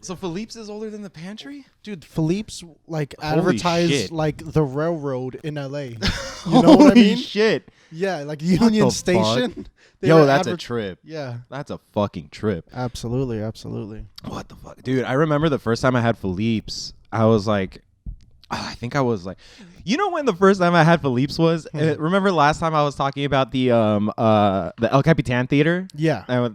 So Philippe's is older than the Pantry? Dude, Philippe's like Holy advertised shit. like the railroad in LA. You know what I mean? Shit. Yeah, like Union the Station. They Yo, were that's a trip. Yeah, That's a fucking trip. absolutely, absolutely. What the fuck? Dude, I remember the first time I had Philippe's, I was like, I think I was like, you know when the first time I had Philippe's was? Remember last time I was talking about the El Capitan Theater? Yeah.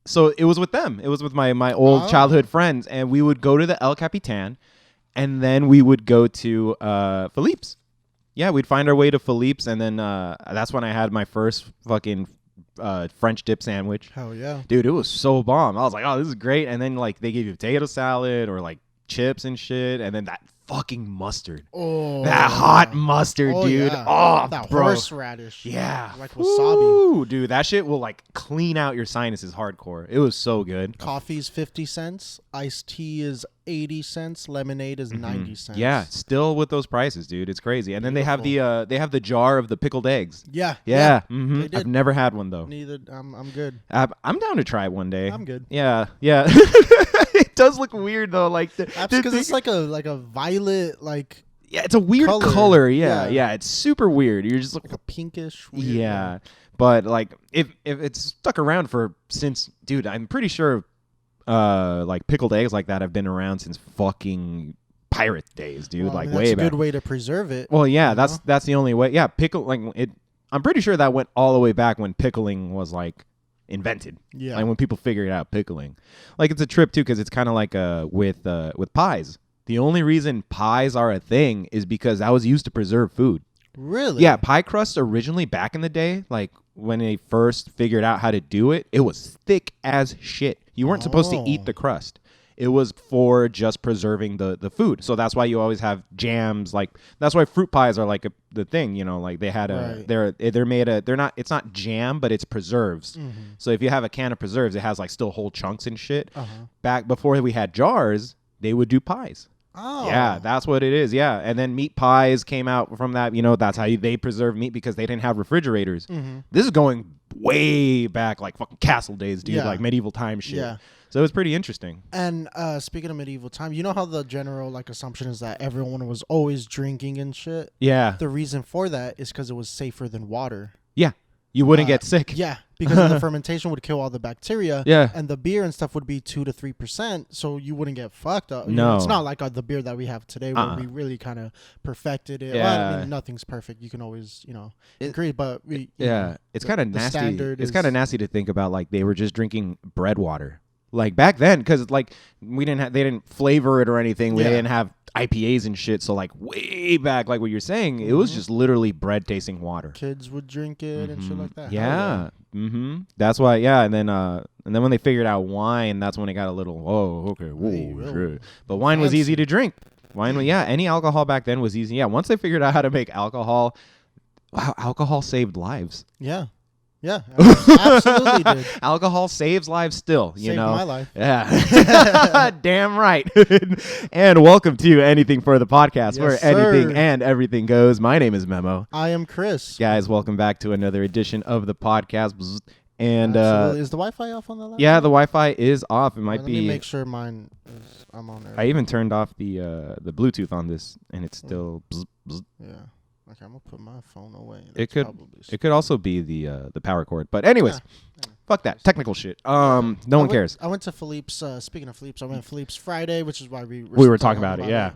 So it was with them. It was with my old childhood friends, and we would go to the El Capitan, and then we would go to Philippe's. Yeah, we'd find our way to Philippe's, and then that's when I had my first fucking French dip sandwich. Hell yeah. Dude, it was so bomb. I was like, oh, this is great. And then like they gave you potato salad or like chips and shit, and then that fucking mustard. Oh, That hot mustard, dude. Yeah. Oh, that bro. horseradish. Yeah. Like wasabi. Ooh, dude, that shit will like clean out your sinuses hardcore. It was so good. Coffee's 50 cents. Iced tea is 80 cents. Lemonade is 90 cents. Yeah, still with those prices, dude. It's crazy. And then they have the jar of the pickled eggs. Yeah. Yeah. They Mm-hmm. did. I've never had one though. Neither. I'm good. I'm down to try it one day. I'm good. Yeah. Yeah. It does look weird though. Like Because it's like a violet, like yeah, it's a weird color. Yeah. Yeah. It's super weird. You're just like a pinkish. Weird yeah. But like if it's stuck around since dude, I'm pretty sure like pickled eggs like that have been around since fucking pirate days, dude. Well, like that's way a back. good way to preserve it. Well, yeah, you that's the only way. Yeah, pickle like it. I'm pretty sure that went all the way back when pickling was like invented. Yeah. Like when people figured out pickling. Like it's a trip too because it's kind of like with pies. The only reason pies are a thing is because that was used to preserve food. Really? Yeah, pie crust originally back in the day, like when they first figured out how to do it, it was thick as shit. You weren't supposed to eat the crust. It was for just preserving the food. So that's why you always have jams. Like that's why fruit pies are like the thing, you know, like they had it's not jam, but it's preserves. Mm-hmm. So if you have a can of preserves, it has like still whole chunks and shit. Back before we had jars, they would do pies. Oh. Yeah, that's what it is. Yeah. And then meat pies came out from that. You know, that's how they preserve meat because they didn't have refrigerators. Mm-hmm. This is going way back, like fucking castle days, dude, Yeah. like medieval time shit. Yeah. So it was pretty interesting. And speaking of medieval time, you know how the general like assumption is that everyone was always drinking and shit? Yeah. The reason for that is because it was safer than water. Yeah. You wouldn't get sick. Yeah, because the fermentation would kill all the bacteria. Yeah. And the beer and stuff would be 2 to 3%, so you wouldn't get fucked up. You No. know, it's not like the beer that we have today where we really kind of perfected it. Yeah. Well, I mean, nothing's perfect. You can always, increase, but you know, It's kind of nasty. standard It's is- kind of nasty to think about like they were just drinking bread water. Like back then, because like they didn't flavor it or anything. We Yeah. didn't have IPAs and shit. So like way back, like what you're saying, it was just literally bread tasting water. kids would drink it and shit like that. Hell Yeah. Mm-hmm. That's why. Yeah. And then when they figured out wine, that's when it got a little. Whoa. Okay. Whoa. Hey, Shit. But wine was easy to drink. Wine. Yeah. Any alcohol back then was easy. Yeah. Once they figured out how to make alcohol, wow, alcohol saved lives. Yeah. Yeah. Absolutely did. Alcohol saves lives still. You Saved know. my life. Yeah. Damn right. And welcome to Anything for the Podcast, Yes, where sir. anything and everything goes. My name is Memo. I am Chris. Guys, welcome back to another edition of the podcast. Bzz. And Absolutely. Is the Wi-Fi off on the laptop? yeah, the Wi-Fi is off. It might Let be. me make sure I'm on there. I even turned off the Bluetooth on this, and it's still. Bzz, bzz. Yeah. Okay, I'm gonna put my phone away. It That's could. probably It could also be the power cord. But anyways, Yeah. fuck that technical shit. No one cares. I went to Philippe's. Speaking of Philippe's, I went to Philippe's Friday, which is why we were talking about it. Yeah.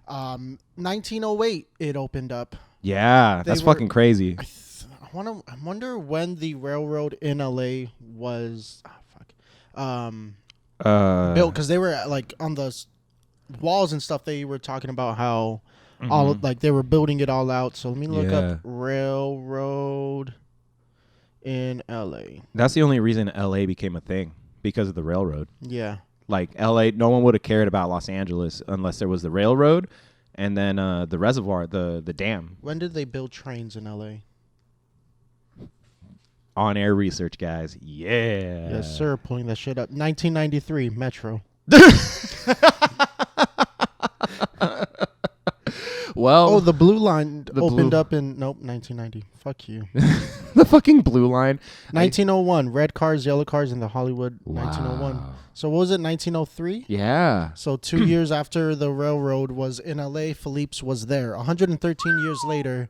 1908, it opened up. Yeah, They that's were- fucking crazy. I wonder when the railroad in LA was. Built, because they were like on the walls and stuff. They were talking about how all like they were building it all out. So let me look up railroad in LA. That's the only reason LA became a thing, because of the railroad. Yeah. Like LA, no one would have cared about Los Angeles unless there was the railroad, and then the reservoir, the dam. When did they build trains in LA? On air research, guys. Yeah. Yes, sir. Pulling that shit up. 1993, Metro. Well, Oh, the blue line The opened blue- up in 1990. Fuck you. the fucking blue line. 1901, red cars, yellow cars in the Hollywood. 1901. Wow. So what was it? 1903. Yeah. So 2 years after the railroad was in LA, Philippe's was there. 113 years later,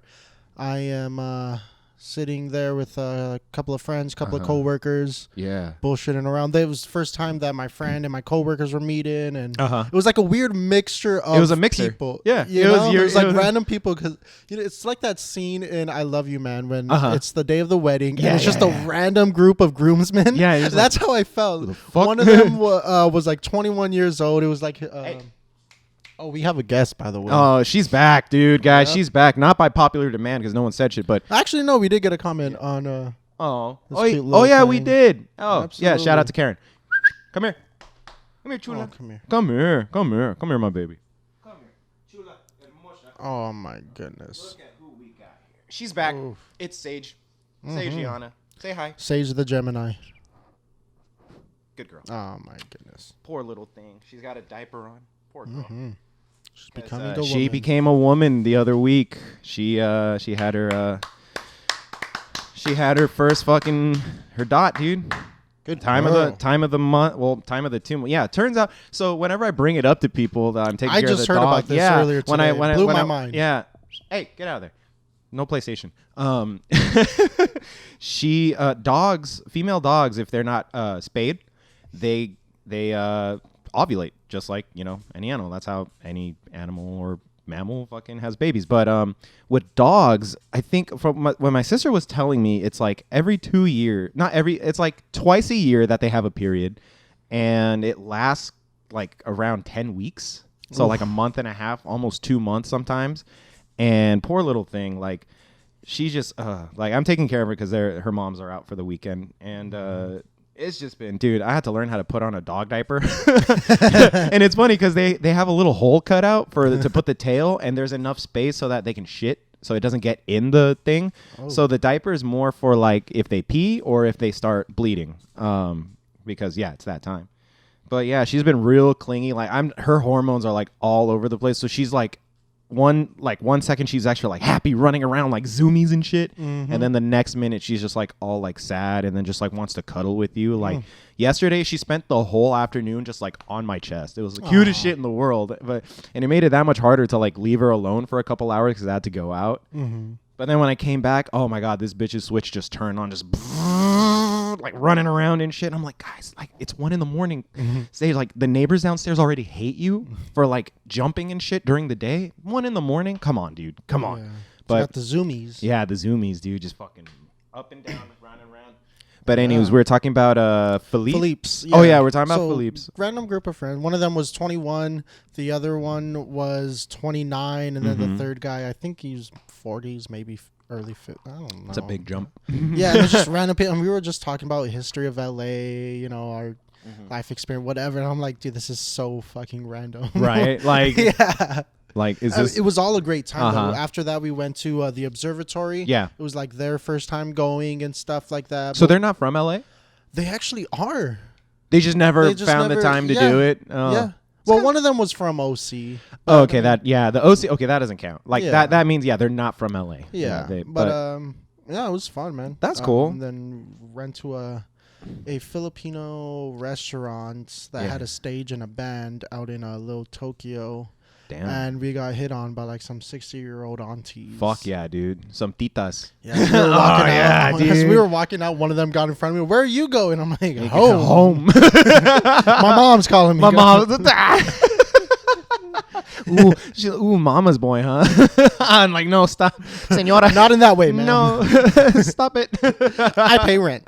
I am sitting there with a couple of friends, couple of coworkers, Yeah. bullshitting around. It was the first time that my friend and my coworkers were meeting, and Uh-huh. it was like a weird mixture of It was a mixer. people. Yeah. you It was know? your- It was like it was- random people because it's like that scene in I Love You, Man, when Uh-huh. it's the day of the wedding Yeah, and it's just yeah, a yeah. random group of groomsmen. Yeah, it was that's how I felt. the fuck? One of them was like 21 years old. It was like. Oh, we have a guest, by the way. Oh, she's back, dude, guys. Yeah. She's back. Not by popular demand because no one said shit, but Actually, no, we did get a comment on. This cute little yeah, we thing. did. Oh, yeah. Absolutely. Shout out to Karen. Come here. Come here, chula. Oh, come here. Come here. Come here. Come here, my baby. Come here, chula. Hermosa. Oh my goodness. Look at who we got here. She's back. Oof. It's Sage. Sage Gianna. Say hi. Sage the Gemini. Good girl. Oh my goodness. Poor little thing. She's got a diaper on. Poor girl. She's becoming a She woman. became a woman the other week. She had her first fucking her dot, dude. Good Time girl. of the month. Well, time of the 2 months. Yeah, it turns out. So whenever I bring it up to people that I'm taking I care just of the heard dog, about this yeah, earlier when I today. when I Blew when my I- mind. Yeah. Hey, get out of there. No PlayStation. She dogs, female dogs, if they're not spayed, they ovulate just like any animal. That's how any animal or mammal fucking has babies. But with dogs, I think when my sister was telling me, it's like every 2 years, not every, it's like twice a year that they have a period, and it lasts like around 10 weeks. So like a month and a half, almost 2 months sometimes. And poor little thing, like she's just like I'm taking care of her because her moms are out for the weekend, and it's just been, dude, I had to learn how to put on a dog diaper. And it's funny because they have a little hole cut out to put the tail, and there's enough space so that they can shit so it doesn't get in the thing. So the diaper is more for like if they pee or if they start bleeding, because yeah, it's that time. But yeah, she's been real clingy. Like her hormones are like all over the place. So she's like one second she's actually like happy running around like zoomies and shit, and then the next minute she's just like all like sad and then just like wants to cuddle with you. Like yesterday she spent the whole afternoon just like on my chest. It was the cutest shit in the world, and it made it that much harder to like leave her alone for a couple hours because I had to go out. But then when I came back, oh my god, this bitch's switch just turned on, just like running around and shit. I'm like, guys, like it's 1 a.m. Say like the neighbors downstairs already hate you for like jumping and shit during the day. 1 a.m. Come on, dude. Come on. Yeah. But Got the zoomies. yeah, the zoomies, dude, just fucking up and down, round and round. But anyways, we were talking about Philippe's. Oh yeah, we're talking about Philippe's. Random group of friends. One of them was 21. The other one was 29, and then the third guy, I think he's 40s, maybe early 50s. I don't know. It's a big jump. Yeah, it was just random people. And we were just talking about history of LA, our life experience, whatever. And I'm like, dude, this is so fucking random. Right? Like, Yeah. like is this? It was all a great time, Uh-huh. though. After that, we went to the observatory. Yeah. It was like their first time going and stuff like that. So But they're not from LA? they actually are. They just never They just found never- the time to yeah. do it. Oh. Yeah. Well, one of them was from OC. Oh, okay, the OC. Okay, that doesn't count. Like Yeah. that means they're not from LA. Yeah. they- but yeah, it was fun, man. That's cool. And then went to a Filipino restaurant that Yeah. had a stage and a band out in Little Tokyo. damn. And we got hit on by like some 60-year-old aunties. Fuck yeah, dude. Some titas. Yeah, as we were walking yeah, out. As we dude. were walking out, one of them got in front of me. Where are you going? I'm like, Home. My mom's calling me. My mom. Ooh, mama's boy, huh? I'm like, no, stop, senora. Not in that way, man. No, stop it. I pay rent.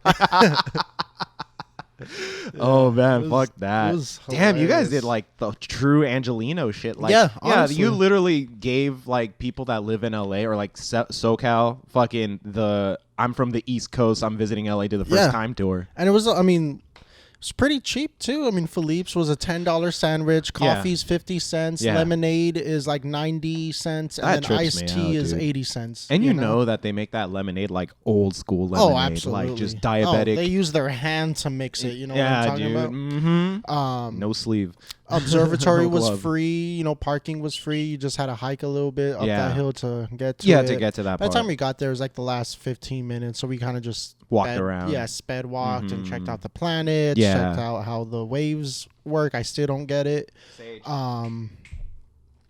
Oh man, It was- fuck that. it was Damn, you guys hilarious. did like the true Angelino shit. Like, Yeah, honestly. you literally gave like people that live in LA or like SoCal fucking I'm from the East Coast, I'm visiting LA to the first Yeah. time tour. And it was, I mean, it's pretty cheap too. I mean, Philippe's was a $10 sandwich. Yeah. Coffee's 50 cents. Yeah. Lemonade is like 90 cents. And That then trips iced me tea out, is dude. 80 cents. And you know that they make that lemonade like old school lemonade, Oh, absolutely. like just Oh, diabetic. they use their hand to mix it. You know what yeah, I'm talking dude. about? Mm-hmm. Um, No sleeve. Observatory No was glove. free. You know, parking was free. You just had to hike a little bit up Yeah. that hill to get to Yeah, it. to get to that By part. the time we got there, it was like the last 15 minutes. So we kind of just Walked around. Yeah, sped walked and checked Mhm. out the planets. Yeah. Checked out how the waves work. I still don't get it.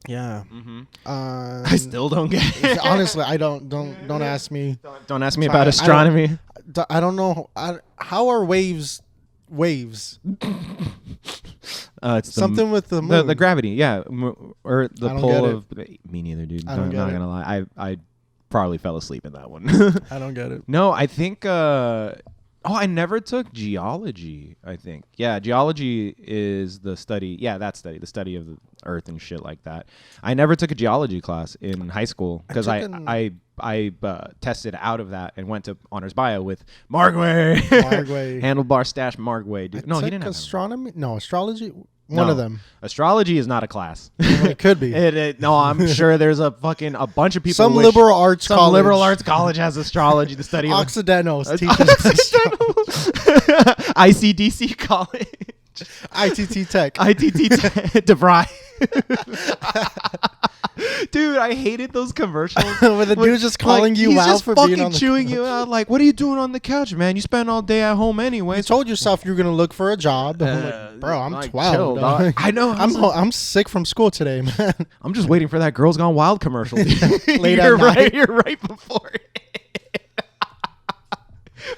Yeah. Mm-hmm. I still don't get it. Honestly, I don't ask me. Don't ask me Sorry, about astronomy. I don't know. How are waves? It's the, Something with the moon. the gravity, yeah, or the I don't pull get of. Me neither, dude. I don't I'm get not it. gonna lie. I probably fell asleep in that one. I don't get it. No, I think. I never took geology. I think. Yeah, geology is the study. Yeah, the study of the Earth and shit like that. I never took a geology class in high school because I tested out of that and went to honors bio with Margway. Margway. Handlebar stash Margway. Dude. No, he didn't have astronomy. No, astrology. One of them. Astrology is not a class. It could be. No, I'm sure there's a bunch of people. Some liberal arts college has astrology. The study of Occidental's teaches ICDC college. ITT Tech. ITT DeVry. Dude, I hated those commercials. Where the dude's just calling you out just for fucking being on the chewing you out. Like, what are you doing on the couch, man? You spend all day at home anyway. You told yourself you were gonna look for a job. I'm like, bro, I'm like, 12. chill, dog. dog. I know. I'm sick from school today, man. I'm just waiting for that Girls Gone Wild commercial. Late you're at night. You're right before it.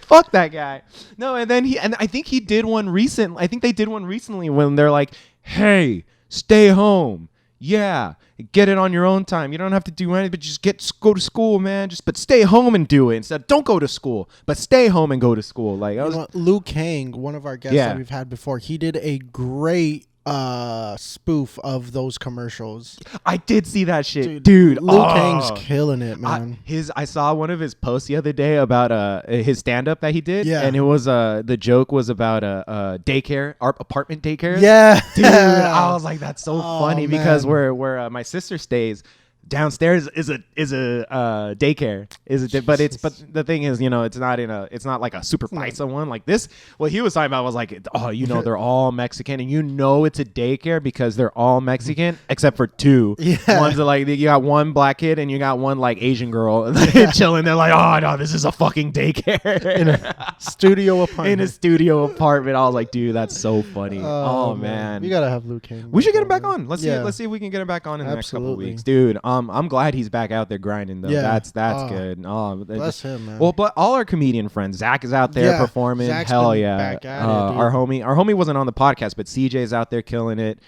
Fuck that guy. No, and then I think he did one recent. I think they did one recently when they're like, "Hey, stay home. Yeah, get it on your own time. You don't have to do anything, but just go to school, man. But stay home and do it instead. Don't go to school, but stay home and go to school." Like Luke Kang, one of our guests that we've had before, he did a great spoof of those commercials. I did see that shit, dude. Luke Kang's killing it, man. I saw one of his posts the other day about his stand up that he did, Yeah. and it was the joke was about daycare, apartment daycare. Yeah, dude, I was like, that's so funny man. because where my sister stays. Downstairs is a daycare but the thing is, it's not like a super paisa one like this. What he was talking about was like, they're all Mexican, and it's a daycare because they're all Mexican except for two. Yeah. One's like, you got one black kid and you got one like Asian girl chilling. They're like, oh no, this is a fucking daycare in a studio apartment. In a studio apartment. I was like, dude, that's so funny. Oh man, we gotta have Luke Kang. We should get him back on. Let's see if we can get him back on in the next couple of weeks, dude. I'm glad he's back out there grinding though. Yeah. That's good. Oh, bless him, man. Well, but all our comedian friends, Zach is out there performing. Zach's Hell been yeah. back at it, our homie wasn't on the podcast, but CJ's out there killing it.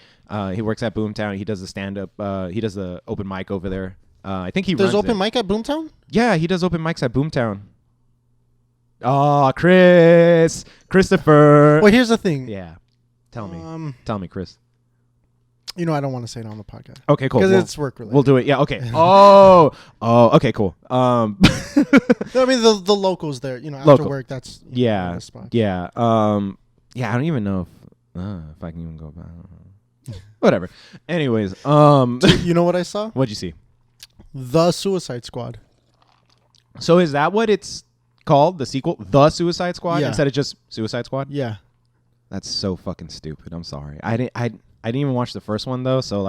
He works at Boomtown. He does the stand up. He does the open mic over there. I think There's runs open mic at Boomtown? Yeah, he does open mics at Boomtown. Oh, Christopher. Well, here's the thing. Yeah. Tell me, Chris. I don't want to say it on the podcast. Okay, cool. Because it's work related. We'll do it. Yeah. Okay. Oh. Okay. Cool. I mean, the locals there. After work, that's yeah. Spot. Yeah. Yeah. I don't even know if I can even go back. Whatever. Anyways. You know what I saw? What'd you see? The Suicide Squad. So is that what it's called? The sequel, The Suicide Squad, instead of just Suicide Squad? Yeah. That's so fucking stupid. I'm sorry. I didn't even watch the first one though. So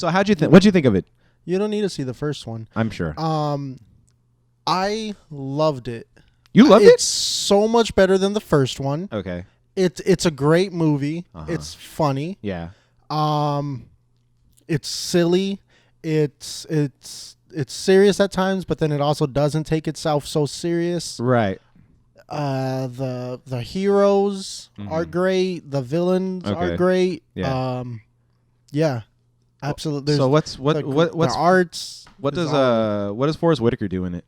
how'd you think? What'd you think of it? You don't need to see the first one. I'm sure. I loved it. You loved it? It's so much better than the first one. Okay. It's a great movie. It's funny. Yeah. It's silly. It's serious at times, but then it also doesn't take itself so serious. Right. The heroes are great. The villains are great. Yeah. Yeah. Absolutely. So what's the arts? What does Forrest Whitaker do in it?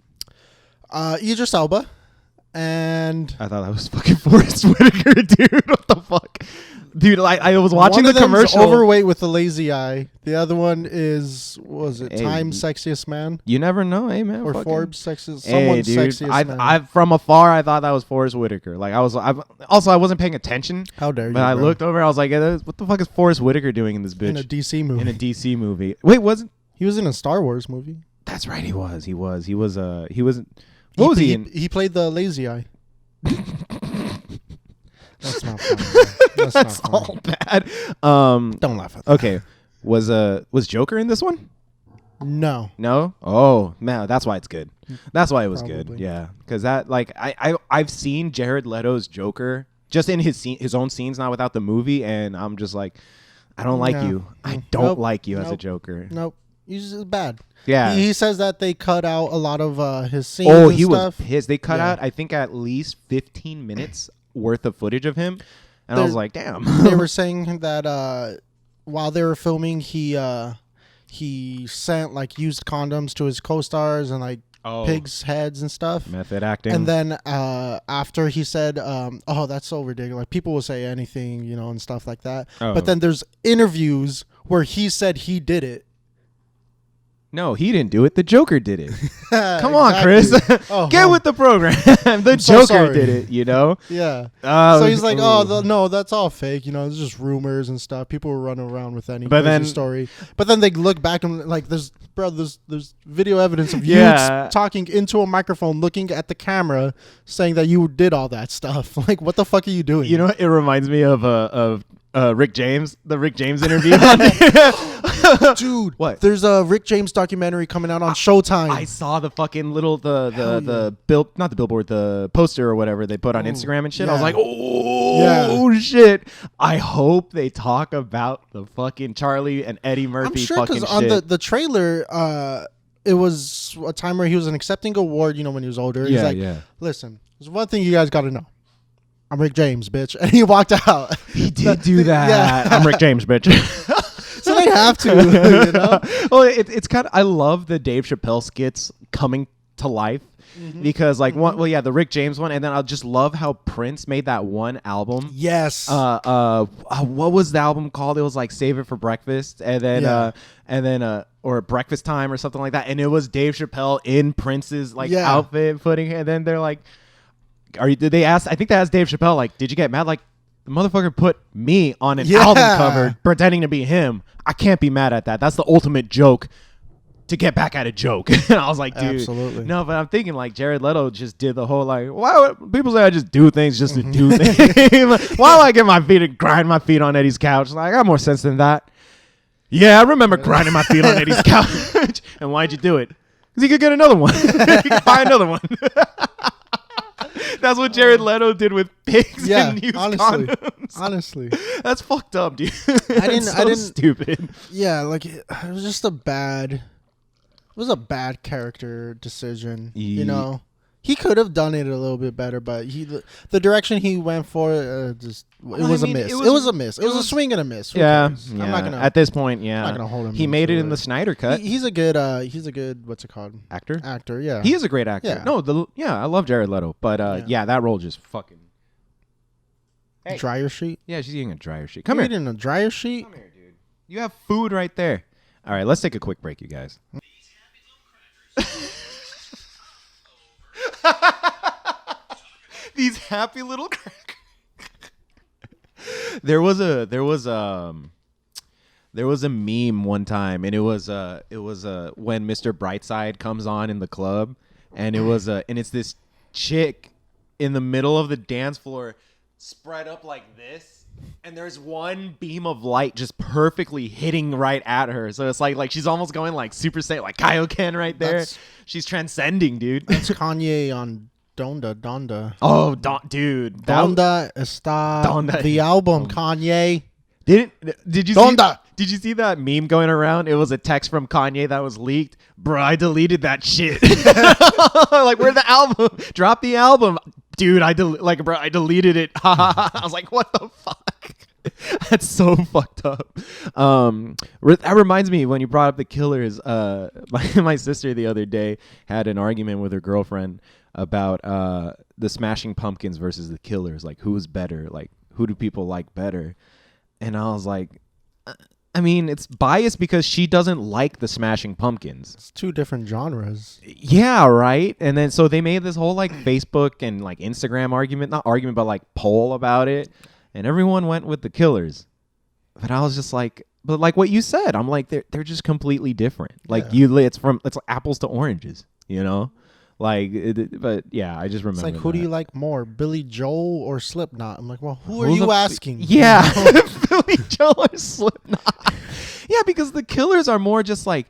Idris Elba, and I thought that was fucking Forrest Whitaker, dude. What the fuck, dude? I was watching the commercial. Overweight with a lazy eye. The other one is Time Sexiest Man? You never know, hey man. Or Forbes Sexiest. Someone's sexiest man. I from afar I thought that was Forrest Whitaker. Like I wasn't paying attention. How dare you? But I looked over. I was like, what the fuck is Forrest Whitaker doing in this bitch? In a DC movie. In a DC movie. Wait, wasn't he was in a Star Wars movie? That's right. He was. What was he in? He played the lazy eye. That's not funny. That's That's not funny. all bad. Don't laugh at that. Okay, was Joker in this one? No. No. Oh man, that's why it's good. That's why it was good. Probably. Yeah, because that like I've seen Jared Leto's Joker just in his own scenes, not without the movie, and I'm just like, I don't like No. you. I don't Nope. like you as a Nope. Joker. Nope. He's just bad. Yeah. He says that they cut out a lot of his scenes. Oh, and he stuff. was pissed. They cut Yeah. out, I think, at least 15 minutes worth of footage of him, and I was like, damn. They were saying that while they were filming, he sent like used condoms to his co-stars and like pigs' heads and stuff. Method acting. And then after he said, "Oh, that's so ridiculous," like people will say anything, you know, and stuff like that. Oh. But then there's interviews where he said he did it. No, he didn't do it. The Joker did it. Come on, Chris. Oh, Get with the program. The so Joker sorry. did it, you know? Yeah. Oh, So he's like, ooh. "Oh, no, that's all fake. You know, it's just rumors and stuff. People were running around with any But crazy then- story." But then they look back and like, there's video evidence of you Yeah. talking into a microphone, looking at the camera, saying that you did all that stuff. Like, what the fuck are you doing? You know, it reminds me of Rick James, the Rick James interview. dude, What? There's a Rick James documentary coming out on Showtime. I saw the fucking little Hell not the billboard, the poster or whatever they put on Instagram and shit. I was yeah. like, oh shit! I hope they talk about the fucking Charlie and Eddie Murphy I'm sure fucking because shit. on the trailer, it was a time where he was accepting award. You know, when he was older, he's like, "Listen, there's one thing you guys got to know. I'm Rick James, bitch," and he walked out. He did do that. Yeah. I'm Rick James, bitch. So they have to, you know. Well, it's kind of. I love the Dave Chappelle skits coming to life because, like, one. Well, yeah, the Rick James one, and then I just love how Prince made that one album. Yes. What was the album called? It was like Save It for Breakfast, and then or Breakfast Time or something like that, and it was Dave Chappelle in Prince's like Yeah. outfit, putting, and then they're like, did they ask? I think they asked Dave Chappelle, like, did you get mad? Like, the motherfucker put me on an album cover pretending to be him. I can't be mad at that. That's the ultimate joke to get back at a joke. And I was like, dude, Absolutely. no, but I'm thinking like Jared Leto just did the whole like, why would people say I just do things just to do things? Like, why do I get my feet and grind my feet on Eddie's couch? Like, I got more sense than that. Yeah, I remember grinding my feet on Eddie's couch. And why'd you do it? Because he could get another one. He could buy another one. That's what Jared Leto did with pigs Yeah, and used honestly. condoms. Honestly, That's fucked up, dude. I didn't. Stupid. Yeah, like it was just it was a bad character decision. You know, he could have done it a little bit better, but the direction he went for just was a miss. It was a miss. It was a swing and a miss. Who cares? I'm not gonna. At this point, yeah. I'm not gonna hold him. He made it to in the Snyder cut. He's a good. What's it called? Actor. Actor. Yeah. He is a great actor. Yeah. No, I love Jared Leto, but yeah, that role just fucking. Hey. Dryer sheet. Yeah, she's eating a dryer sheet. Come You're here. eating a dryer sheet. Come here, dude. You have food right there. All right, let's take a quick break, you guys. These happy little crackers. There was a meme one time, and it was when Mr. Brightside comes on in the club, and it's this chick in the middle of the dance floor, spread up like this, and there's one beam of light just perfectly hitting right at her. So it's like she's almost going like Super Saiyan, like Kaioken right there. She's transcending, dude. It's Kanye on Donda. Oh, dude. Donda está Donda. the album, Kanye. Did you Donda. Did you see that meme going around? It was a text from Kanye that was leaked. Bro, I deleted that shit. Like, where's the album? Drop the album. Dude, I deleted it. I was like, what the fuck? That's so fucked up. That reminds me, when you brought up the Killers, my sister the other day had an argument with her girlfriend about the Smashing Pumpkins versus the Killers. Like, who's better? Like, who do people like better? And I was like, I mean, it's biased because she doesn't like the Smashing Pumpkins. It's two different genres. Yeah, right. And then so they made this whole like Facebook and like Instagram not argument, but like poll about it, and everyone went with the Killers. But I was just like, but like what you said, I'm like they're just completely different. Like it's apples to oranges, you know? But yeah, I just remember. It's like, who do you like more, Billy Joel or Slipknot? I'm like, well, who are you asking? Yeah, Billy Joel or Slipknot. Yeah, because the Killers are more just like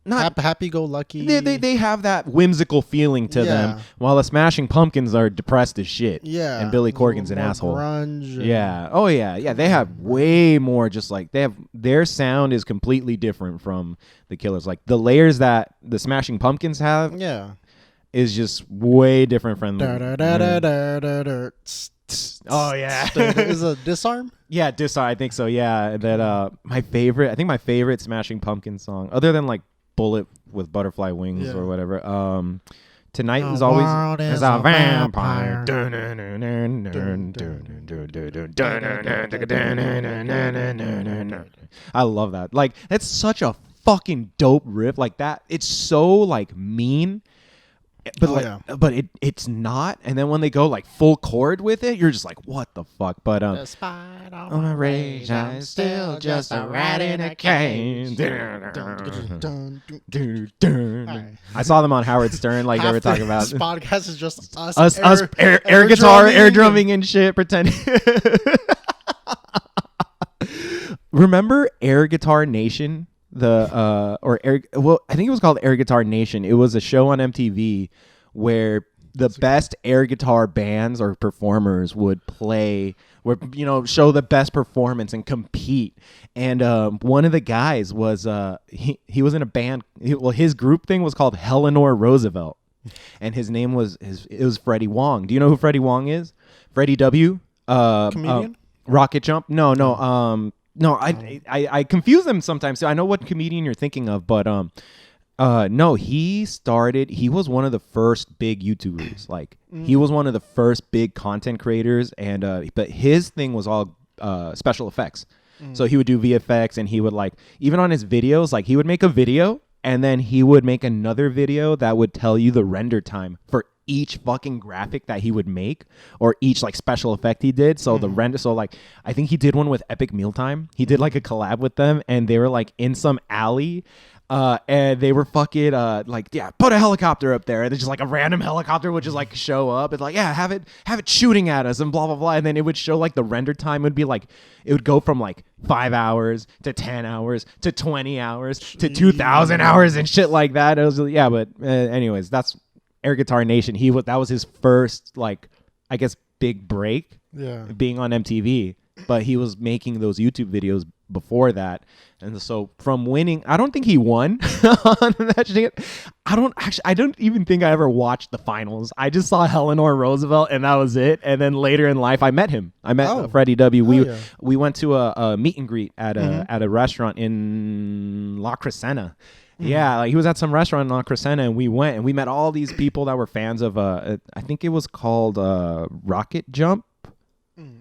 not happy-go-lucky. They have that whimsical feeling to them, while the Smashing Pumpkins are depressed as shit. Yeah, and Billy Corgan's an asshole. Grunge. Yeah. Oh yeah. They have way more. Just like their sound is completely different from the Killers. Like the layers that the Smashing Pumpkins have. Yeah. Is just way different from. Oh yeah. Is a Disarm? Yeah, Disarm. I think so. Yeah. That my favorite Smashing Pumpkins song, other than like Bullet with Butterfly Wings or whatever. Tonight is always as a vampire. I love that. Like that's such a fucking dope riff. Like that. It's so like mean. But it's not. And then when they go like full chord with it, you're just like, what the fuck? But despite all my rage, I'm still just a rat in a cage. I saw them on Howard Stern, like they were talking about. This podcast is just us air guitar, air drumming and shit, pretending. Remember Air Guitar Nation? I think it was called Air Guitar Nation. It was a show on MTV where the best air guitar bands or performers would play, show the best performance and compete. And one of the guys was he was in a band. His group thing was called Eleanor Roosevelt, and his name was Freddie Wong. Do you know who Freddie Wong is? Freddie W. Comedian. Rocket Jump. No. No, I confuse them sometimes. So I know what comedian you're thinking of, but no, he was one of the first big YouTubers. Like he was one of the first big content creators, and but his thing was all special effects. So he would do VFX, and he would like even on his videos, like he would make a video and then he would make another video that would tell you the render time for each fucking graphic that he would make or each like special effect he did. So the render, so like I think he did one with Epic Mealtime. He did like a collab with them, and they were like in some alley. And they were fucking put a helicopter up there, and then just like a random helicopter would just like show up. It's like, yeah, have it shooting at us and blah blah blah. And then it would show like the render time would be like it would go from like 5 hours to 10 hours to 20 hours to 2,000 hours and shit like that. It was anyways, that's Air Guitar Nation. That was his first like I guess big break. Yeah, being on MTV, but he was making those YouTube videos before that. And so from winning, I don't think he won on that shit. I don't even think I ever watched the finals. I just saw Eleanor Roosevelt and that was it. And then later in life, I met him. I met Freddie W. We went to a meet and greet at a restaurant in La Crescena. Yeah, like he was at some restaurant in La Crescena, and we went and we met all these people that were fans of I think it was called Rocket Jump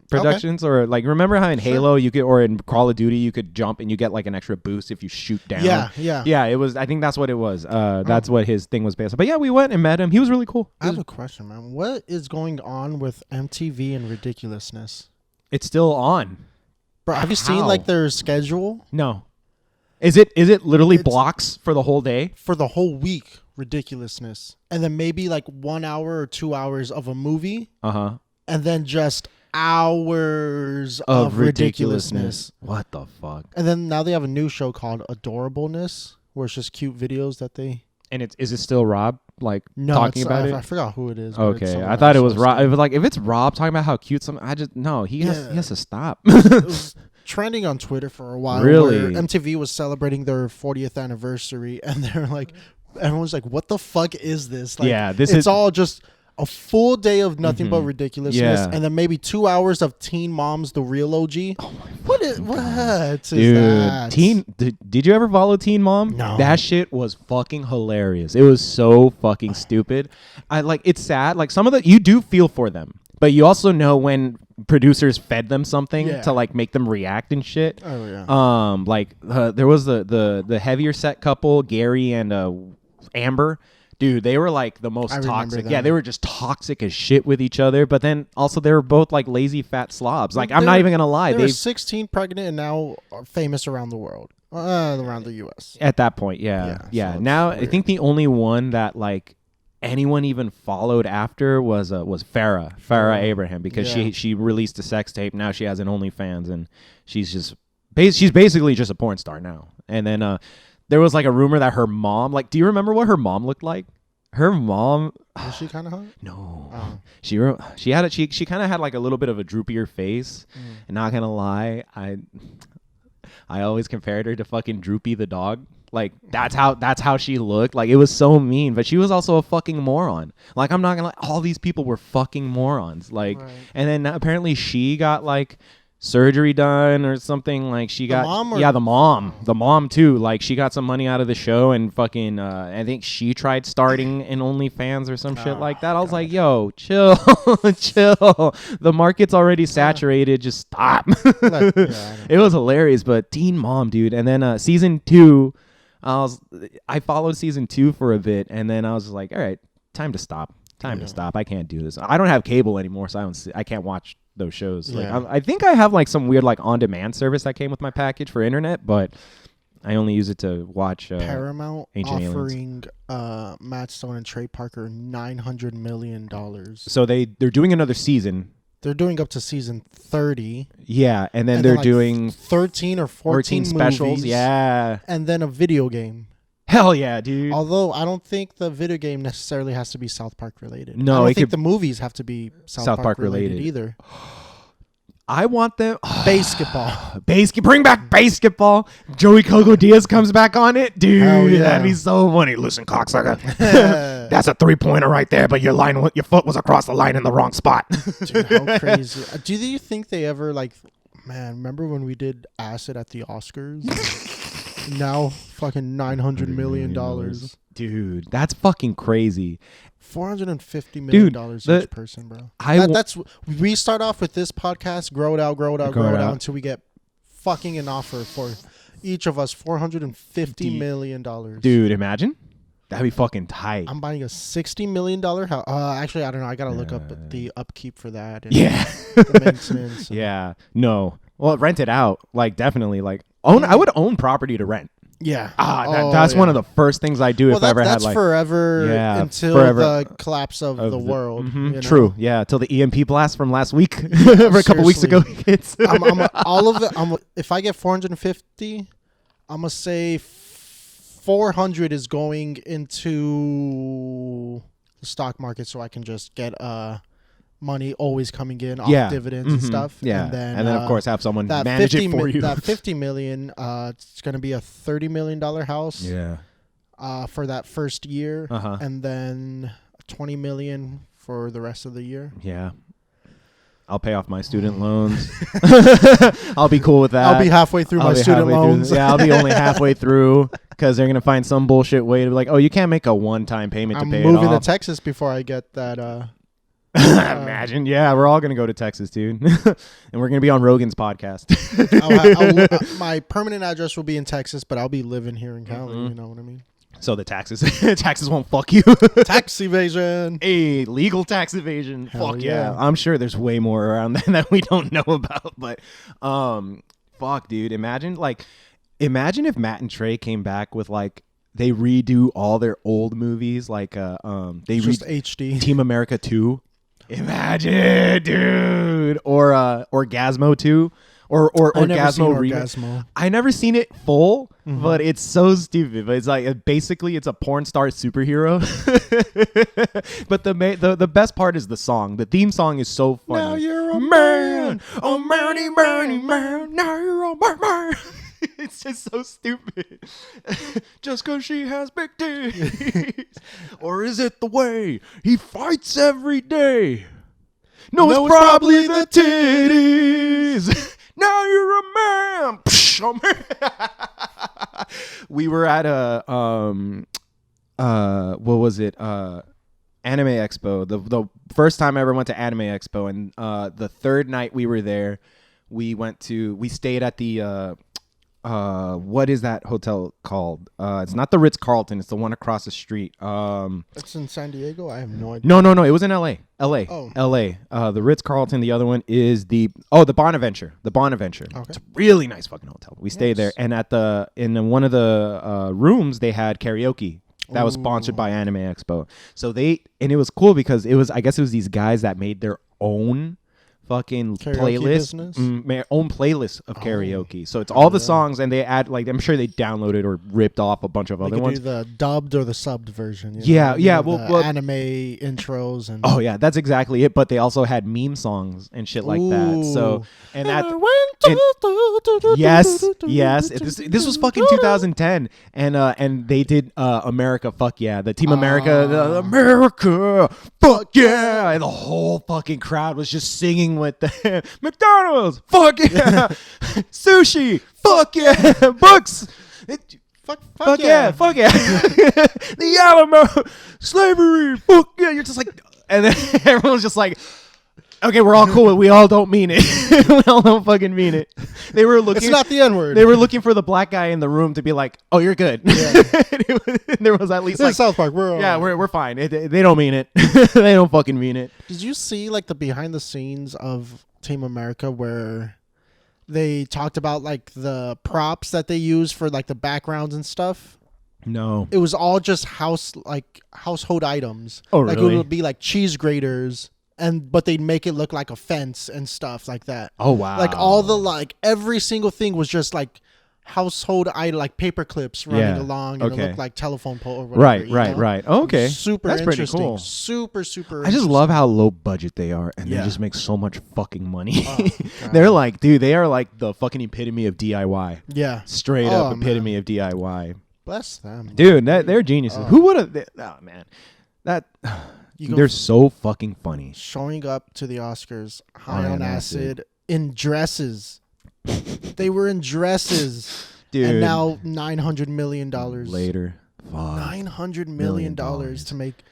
Productions, or like remember how in Halo you could, or in Call of Duty you could jump and you get like an extra boost if you shoot down. Yeah. It was. I think that's what it was. That's what his thing was based on. But yeah, we went and met him. He was really cool. I have a question, man. What is going on with MTV and ridiculousness? It's still on. Bro, have you seen like their schedule? No. Is it literally blocks for the whole day? For the whole week, ridiculousness. And then maybe like 1 hour or 2 hours of a movie. And then just hours of ridiculousness. What the fuck? And then now they have a new show called Adorableness, where it's just cute videos that they... And is it still Rob talking about it? I forgot who it is. Okay, I thought it was Rob. It was like if it's Rob talking about how cute some, he has to stop. It was trending on Twitter for a while. Really? Where MTV was celebrating their 40th anniversary, and they're like, everyone's like, "What the fuck is this?" Like, it's all just a full day of nothing but ridiculousness, and then maybe 2 hours of Teen Moms, the real OG. Oh my what is that? Did you ever follow Teen Mom? No. That shit was fucking hilarious. It was so fucking stupid. It's sad. Like some of you do feel for them, but you also know when producers fed them something to like make them react and shit. Oh yeah. There was the heavier set couple, Gary and Amber. Dude, they were like the most toxic. Yeah, they were just toxic as shit with each other. But then also they were both like lazy fat slobs. Like I'm not even gonna lie, they were 16, pregnant, and now are famous around the world, around the U.S. At that point, yeah. So now I think the only one that like anyone even followed after was Farrah Abraham, because she released a sex tape. Now she has an OnlyFans, and she's basically just a porn star now. And then there was like a rumor that her mom, like, do you remember what her mom looked like? Her mom, was she kind of hot? No, she kind of had like a little bit of a droopier face. And not gonna lie, I always compared her to fucking Droopy the dog. Like that's how she looked. Like it was so mean, but she was also a fucking moron. Like I'm not gonna lie, all these people were fucking morons. Like, and then apparently she got like surgery done or something. Like she got the mom too. Like she got some money out of the show, and fucking I think she tried starting an OnlyFans or some shit like that. I was like, yo, chill. Chill, the market's already saturated, just stop. It was hilarious. But Teen Mom, dude. And then season 2, I followed season 2 for a bit, and then I was like, all right, time to stop. I can't do this. I don't have cable anymore, so I can't watch those shows. Like I think I have like some weird like on-demand service that came with my package for internet, but I only use it to watch Paramount Ancient offering Matt Stone and Trey Parker $900 million. So they're doing another season. They're doing up to season 30. Yeah, and then they're like doing 13 or 14 specials. movies, yeah, and then a video game. Hell yeah, dude. Although I don't think the video game necessarily has to be South Park related. No, I don't think the movies have to be South Park related either. I want them basketball. Bring back basketball. Joey Coco Diaz comes back on it, dude. That'd be so funny. Listen, cocksucker, that's a 3-pointer right there, but your foot was across the line in the wrong spot. Dude, how crazy! Do you think they ever like? Man, remember when we did acid at the Oscars? Now fucking $900 million. Dude, that's fucking crazy. $450 million each person, bro. That's we start off with this podcast, grow it out until we get fucking an offer for each of us $450 million. Dude, imagine. That'd be fucking tight. I'm buying a $60 million house. Actually, I don't know. I gotta look up the upkeep for that. And the maintenance. Yeah. No. Well, rent it out. Like definitely. Like own. I would own property to rent. Yeah. That's one of the first things I do if I ever had like. That's forever until the collapse of the world. You know? True. Yeah. Till the EMP blast from last week, for a couple weeks ago. All of it. If I get 450, I'm gonna say 400 is going into the stock market, so I can just get money always coming in off dividends and stuff. Yeah, and then of course have someone manage it for you. That $50 million, it's going to be a $30 million house. Yeah. For that first year, and then $20 million for the rest of the year. Yeah. I'll pay off my student loans. I'll be cool with that. I'll be halfway through my student loans. I'll be only halfway through because they're going to find some bullshit way to be like, oh, you can't make a one-time payment to pay it off. I'm moving to Texas before I get that. Imagine. Yeah, we're all going to go to Texas, dude. And we're going to be on Rogan's podcast. My permanent address will be in Texas, but I'll be living here in Cali. You know what I mean? So the taxes won't fuck you. Tax evasion. Hey, legal tax evasion. Hell fuck yeah. I'm sure there's way more around that we don't know about. But fuck, dude. Imagine if Matt and Trey came back with like they redo all their old movies, like they just HD Team America 2. Imagine, dude. Or Orgasmo 2. Or Orgasmo remake. I never seen it full, but it's so stupid. But it's like basically it's a porn star superhero. But the best part is the song. The theme song is so funny. Now you're a man, oh man. Now you're a man. It's just so stupid. Just because she has big titties, or is it the way he fights every day? No, it's probably the titties. Now you're a man. We were at a what was it? Anime Expo. The first time I ever went to Anime Expo, and the third night we were there, we stayed at the what is that hotel called? It's not the Ritz-Carlton. It's the one across the street. It's in San Diego. I have no idea. No. It was in L.A. Oh. L.A. The Ritz-Carlton. The other one is the Bonaventure. The Bonaventure. Okay. It's a really nice fucking hotel. We stayed there, and in one of the rooms they had karaoke. that was sponsored by Anime Expo. So and it was cool because I guess it was these guys that made their own fucking own playlist of karaoke. So it's all the songs, and they add, like, I'm sure they downloaded or ripped off a bunch of other ones. Do the dubbed or the subbed version. Yeah. Well, anime intros and. Oh yeah, that's exactly it. But they also had meme songs and shit like that. So yes. This was fucking 2010, and they did America, fuck yeah, the Team America, America, fuck yeah, and the whole fucking crowd was just singing with the McDonald's, fuck yeah, sushi, fuck yeah, books. Fuck yeah. The Alamo, slavery, fuck yeah. You're just like, and then everyone's just like, okay, we're all cool. We all don't mean it. We all don't fucking mean it. They were looking. It's not the N-word. They were looking for the black guy in the room to be like, "Oh, you're good." Yeah. There was at least, like, South Park. We're fine. They don't mean it. They don't fucking mean it. Did you see, like, the behind the scenes of Team America where they talked about, like, the props that they use for, like, the backgrounds and stuff? No. It was all just household items. Oh, like, really? it would be like cheese graters, but they'd make it look like a fence and stuff like that. Oh, wow. Like, every single thing was just like household item, like paper clips running along, and it looked like telephone pole or whatever. Right. Oh, okay. Super That's interesting. pretty cool. Super. I just love how low budget they are, and they just make so much fucking money. Oh, They're like, dude, they are like the fucking epitome of DIY. Yeah. Straight up epitome of DIY. Bless them. Dude, they're geniuses. Who would have... Oh, man. They're so fucking funny. Showing up to the Oscars high on acid in dresses. They were in dresses. Dude. And now $900 million. Later. Fuck. $900 million to make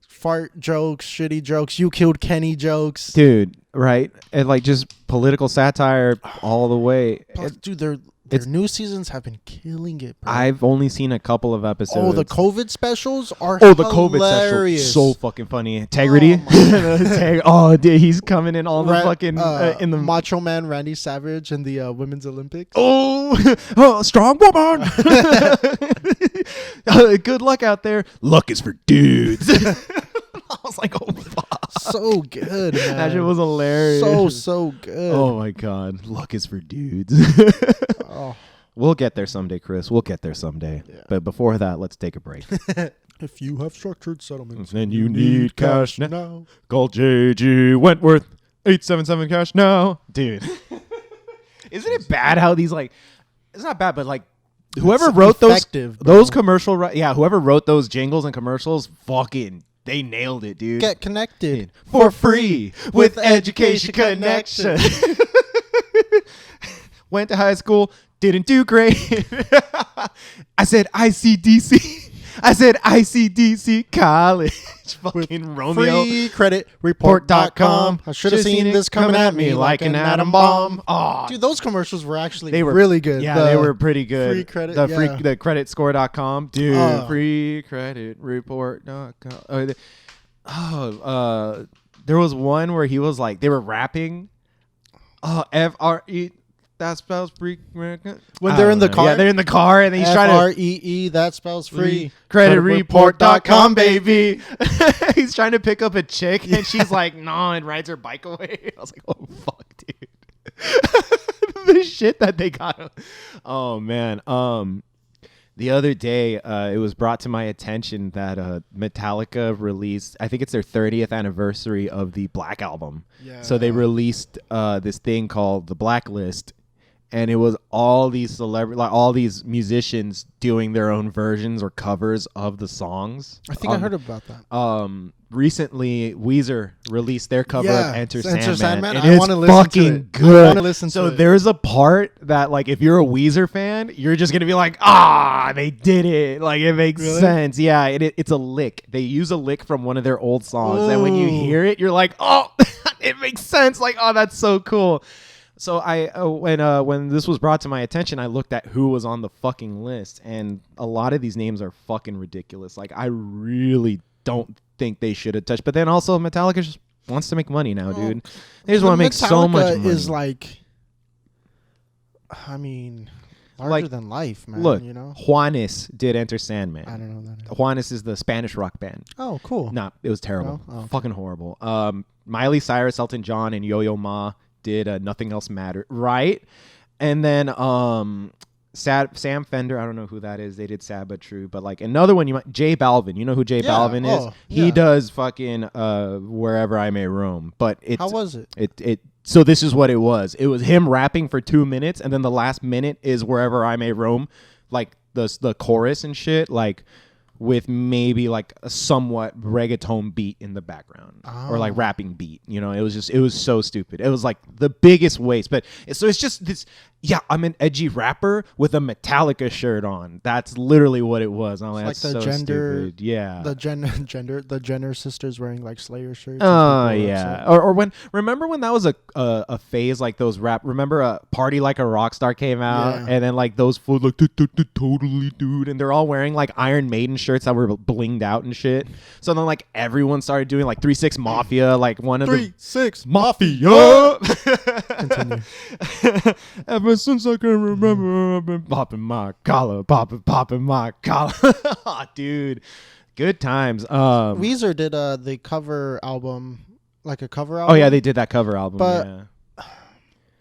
fart jokes, shitty jokes, you killed Kenny jokes. Dude, right? And, like, just political satire all the way. Dude, their new seasons have been killing it, bro. I've only seen a couple of episodes. Oh, the COVID specials are hilarious. The COVID special, so fucking funny. Integrity. Dude, he's coming in all the fucking in the Macho Man Randy Savage in the Women's Olympics. Strong woman. Good luck out there. Luck is for dudes. I was like, oh fuck. So good, man. That shit was hilarious. So good. Oh my god. Luck is for dudes. We'll get there someday, Chris. We'll get there someday. Yeah. But before that, let's take a break. If you have structured settlements, then you need cash now. Call JG Wentworth 877 cash now. Dude. Isn't it bad how these, like, it's not bad, but, like, whoever wrote those commercial, whoever wrote those jingles and commercials, fucking, they nailed it, dude. Get connected for free with Education Connection. Went to high school, didn't do great. I said ICDC. I said ICDC college. Fucking Romeo. Free credit report.com. I should have seen this coming at me like an atom bomb. Oh, dude, those commercials were actually really good. Yeah, they were pretty good. Free credit. The creditscore.com. Dude, free credit report.com. There was one where he was like, they were rapping. FRE. That spells free. When they're in the car? Yeah, they're in the car and he's trying to... FREE, that spells free. Creditreport.com, baby. He's trying to pick up a chick and she's like, no, and rides her bike away. I was like, oh, fuck, dude. The shit that they got. Oh, man. The other day, it was brought to my attention that Metallica released, I think it's their 30th anniversary of the Black Album. Yeah. So they released this thing called the Blacklist, and it was all these all these musicians doing their own versions or covers of the songs. I think I heard about that. Recently, Weezer released their cover of Enter Sandman, and I want to listen to it. Good. I want to listen to it. So there's a part that, like, if you're a Weezer fan, you're just gonna be like, they did it. Like, it makes sense. Yeah, it's a lick. They use a lick from one of their old songs, and when you hear it, you're like, oh, it makes sense. Like, oh, that's so cool. So when this was brought to my attention, I looked at who was on the fucking list, and a lot of these names are fucking ridiculous. Like, I really don't think they should have touched. But then also, Metallica just wants to make money now, dude. They just want to make so much money. Is like, I mean, Larger than life, man. Look, you know, Juanes did Enter Sandman. I don't know that. Juanes is the Spanish rock band. Oh, cool. Nah, it was terrible. No? Oh, okay. Fucking horrible. Miley Cyrus, Elton John, and Yo-Yo Ma did Nothing Else Mattered, right? And then Sam Fender, I don't know who that is. They did Sad But True. But like another one, J Balvin. You know who J Balvin is? He does fucking Wherever I May Roam. But it's... How was it? So this is what it was. It was him rapping for 2 minutes, and then the last minute is Wherever I May Roam, like the chorus and shit, like with maybe like a somewhat reggaeton beat in the background or like rapping beat. You know, it was so stupid. It was like the biggest waste. But so it's just this. Yeah, I'm an edgy rapper with a Metallica shirt on. That's literally what it was. I'm like, that's the so stupid. Yeah. The Jenner sisters wearing like Slayer shirts. Oh yeah. Or remember when that was a phase, like those remember Party Like a Rockstar came out, and then like those fools like totally dude, and they're all wearing like Iron Maiden shirts that were blinged out and shit. So then like everyone started doing like 3-6 Mafia, like one of 3-6 Mafia. Continue. Ever since I can remember, I've been popping my collar, popping my collar. Oh, dude, good times. Weezer did the cover album, like a cover album. Oh yeah, they did that cover album. But yeah.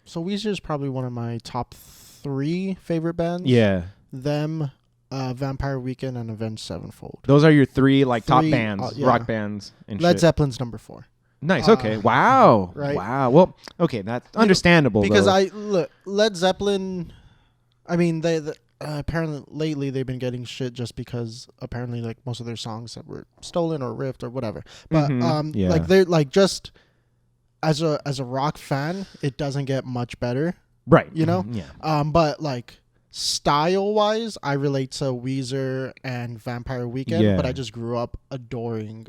So Weezer is probably one of my top 3 favorite bands. Yeah. Them, Vampire Weekend, and Avenged Sevenfold. Those are your 3 like top bands, yeah. rock bands, and Led shit. Zeppelin's number 4. Nice. Okay. Wow. Right. Wow. Well. Okay. That's understandable. Because though. Led Zeppelin. I mean, they apparently lately they've been getting shit just because apparently like most of their songs that were stolen or ripped or whatever. But like they're like just as a rock fan, it doesn't get much better. Right. You know. Yeah. But like style wise, I relate to Weezer and Vampire Weekend, but I just grew up adoring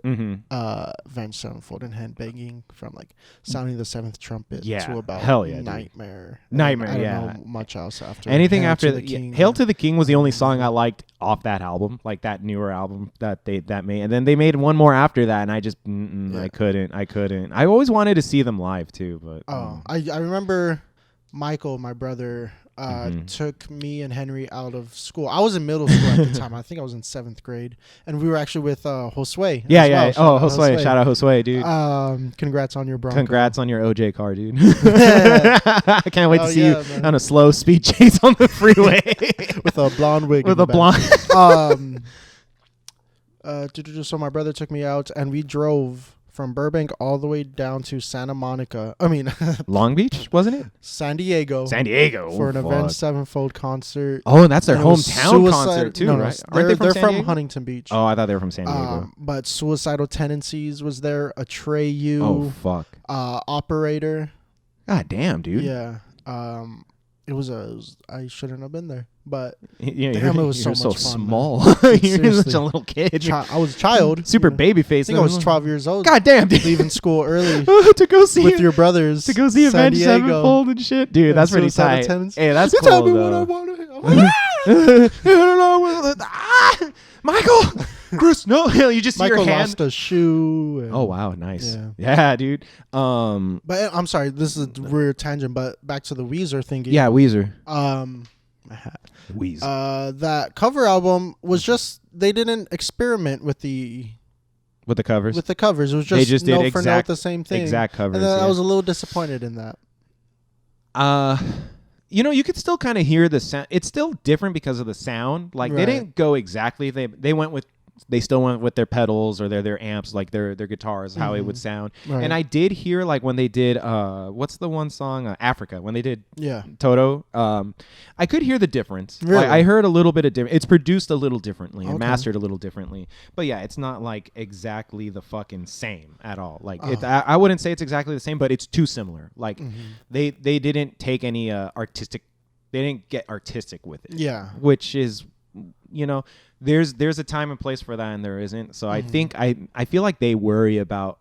Avenged Sevenfold and headbanging from like Sounding the Seventh Trumpet to about Nightmare. Nightmare, I don't know much else after. Anything after the King. Hail to the King was the only song I liked off that album, like that newer album that made, and then they made one more after that, and I just I couldn't. I always wanted to see them live too, but I remember Michael, my brother, took me and Henry out of school. I was in middle school at the time. I think I was in 7th grade, and we were actually with Josue. Yeah. Oh, Josue! Shout out Josue, dude. Congrats on your Bronco. Congrats on your OJ car, dude. I can't wait to see you on a slow speed chase on the freeway with a blonde wig. With a blonde. So my brother took me out, and we drove from Burbank all the way down to Santa Monica. I mean, Long Beach, wasn't it? San Diego. For an Avenged Sevenfold concert. Oh, and that's their hometown concert too, right? They're from Huntington Beach. Oh, I thought they were from San Diego. But Suicidal Tendencies was there. Atreyu. Oh fuck. Operator. God damn, dude. Yeah. I shouldn't have been there, but damn, it was so much fun, small. You're such a little kid. I was a child. Super baby face. I think I was 12 years old. God damn, dude. Leaving school early to go see with your brothers. To go see Avenged Sevenfold and shit. Dude, that's pretty tight. Hey, that's cool, tell me though. what I want to Michael! Chris, no. You just see Michael your hand. lost a shoe. Oh, wow. Nice. Yeah, dude. But I'm sorry. This is a weird tangent, but back to the Weezer thing. Yeah, Weezer. That cover album was just, they didn't experiment with the covers. With the covers. It was just, they just did note for note the same thing. Exact covers. And then I was a little disappointed in that. You could still kind of hear the sound. It's still different because of the sound. Like they didn't go exactly. They still went with their pedals or their amps, like their guitars, how it would sound. Right. And I did hear like when they did what's the one song Africa, when they did Toto, I could hear the difference. Really? Like, I heard a little bit of difference. It's produced a little differently and mastered a little differently. But yeah, it's not like exactly the fucking same at all. Like I wouldn't say it's exactly the same, but it's too similar. Like they didn't take any artistic. They didn't get artistic with it. Yeah, which is, there's a time and place for that, and there isn't. So I think I feel like they worry about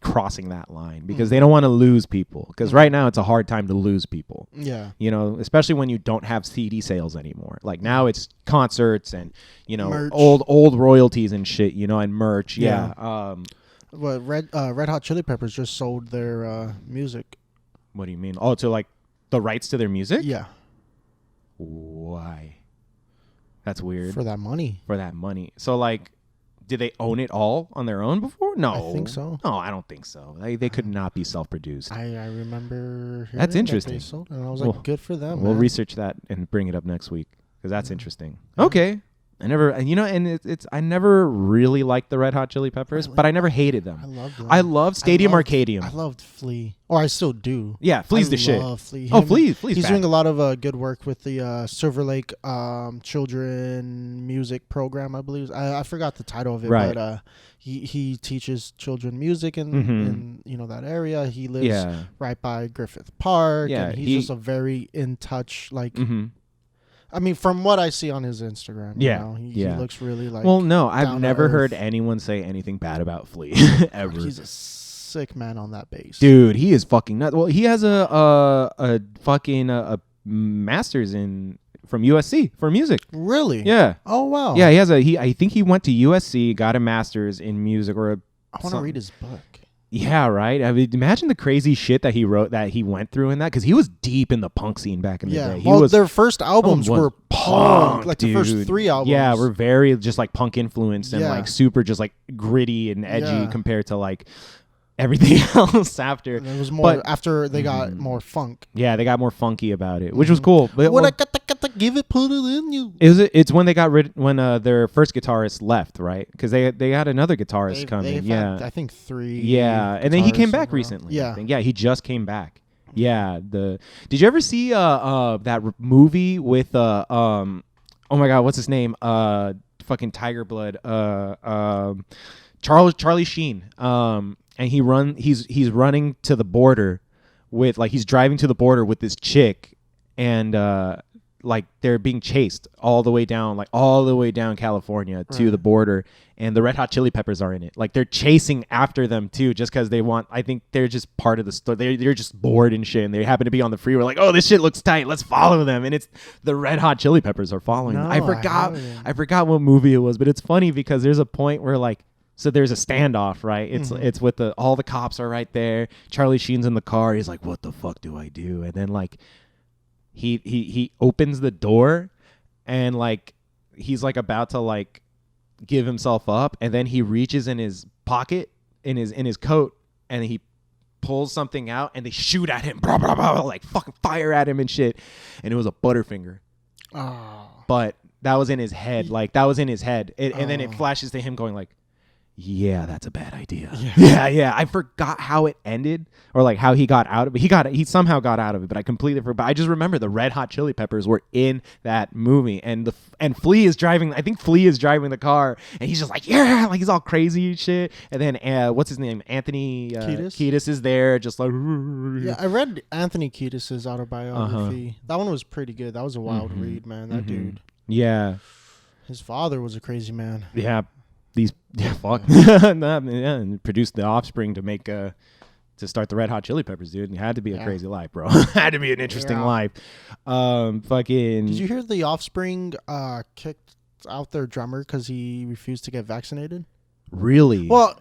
crossing that line because they don't want to lose people. Because right now it's a hard time to lose people. Yeah, especially when you don't have CD sales anymore. Like now it's concerts and merch. old royalties and shit. And merch. Yeah. Well, Red Hot Chili Peppers just sold their music. What do you mean? Oh, to like the rights to their music? Yeah. Why? That's weird. For that money. For that money. So, like, did they own it all on their own before? No. I think so. No, I don't think so. They could not be self-produced. I remember hearing That's interesting. that they sold it, and I was like, good for them. We'll man. research that and bring it up next week because that's interesting. Okay. I never, and it's I never really liked the Red Hot Chili Peppers, but I never hated them. I loved them. I love Stadium Arcadium. I loved Flea. Or I still do. Yeah, Flea's the shit. I love Flea. Flea's He's bad. doing a lot of good work with the Silver Lake children music program, I believe. I forgot the title of it, Right. but he teaches children music in that area. He lives right by Griffith Park, and he's just a very in touch, like. Mm-hmm. I mean, from what I see on his Instagram, he looks really like. Well, no, I've never heard earth. anyone say anything bad about Flea ever. He's a sick man on that bass, dude. He is fucking nuts. Well, he has a fucking master's from USC for music. Really? Yeah. Oh wow. Yeah, I think he went to USC, got a master's in music or. I want to read his book. Yeah, right. I mean, imagine the crazy shit that he wrote, that he went through in that, because he was deep in the punk scene back in the day. Their first albums were punk, like dude. the first 3 albums. Yeah, were very just like punk influenced and like super just like gritty and edgy Yeah. compared to like everything else after. And it was more after they got more funk. Yeah, they got more funky about it, which was cool. But I got to give it, put it in you. It's when they got when their first guitarist left, right? Because they had another guitarist coming. Yeah, I think 3. Yeah, and then he came back recently. Yeah, I think. Yeah, he just came back. Yeah, did you ever see that movie with oh my god, what's his name? Fucking Tiger Blood. Charlie Sheen. And he's running to the border with he's driving to the border with this chick, and they're being chased all the way down California to the border, and the Red Hot Chili Peppers are in it. Like, they're chasing after them too, just because I think they're just part of the story. They're just bored and shit, and they happen to be on the freeway, like, oh, this shit looks tight, let's follow them. And it's the Red Hot Chili Peppers are following them. I forgot what movie it was, but it's funny because there's a point where so there's a standoff, right? It's with all the cops are right there. Charlie Sheen's in the car. He's like, what the fuck do I do? And then he opens the door, and he's about to give himself up, and then he reaches in his pocket in his coat, and he pulls something out, and they shoot at him, blah, blah, blah, fucking fire at him and shit. And it was a Butterfinger. Oh. But that was in his head. And then it flashes to him going yeah, that's a bad idea. Yeah. I forgot how it ended, or how he got out of it. He somehow got out of it, but I completely forgot. I just remember the Red Hot Chili Peppers were in that movie, and Flea is driving. I think Flea is driving the car, and he's just he's all crazy and shit. And then what's his name? Anthony Kiedis is there, just yeah. I read Anthony Kiedis' autobiography. That one was pretty good. That was a wild read, man. That dude. Yeah. His father was a crazy man. Yeah. And produced The Offspring to start the Red Hot Chili Peppers, dude. It had to be a crazy life, bro. Had to be an interesting life. Did you hear The Offspring kicked out their drummer because he refused to get vaccinated? Really? Well,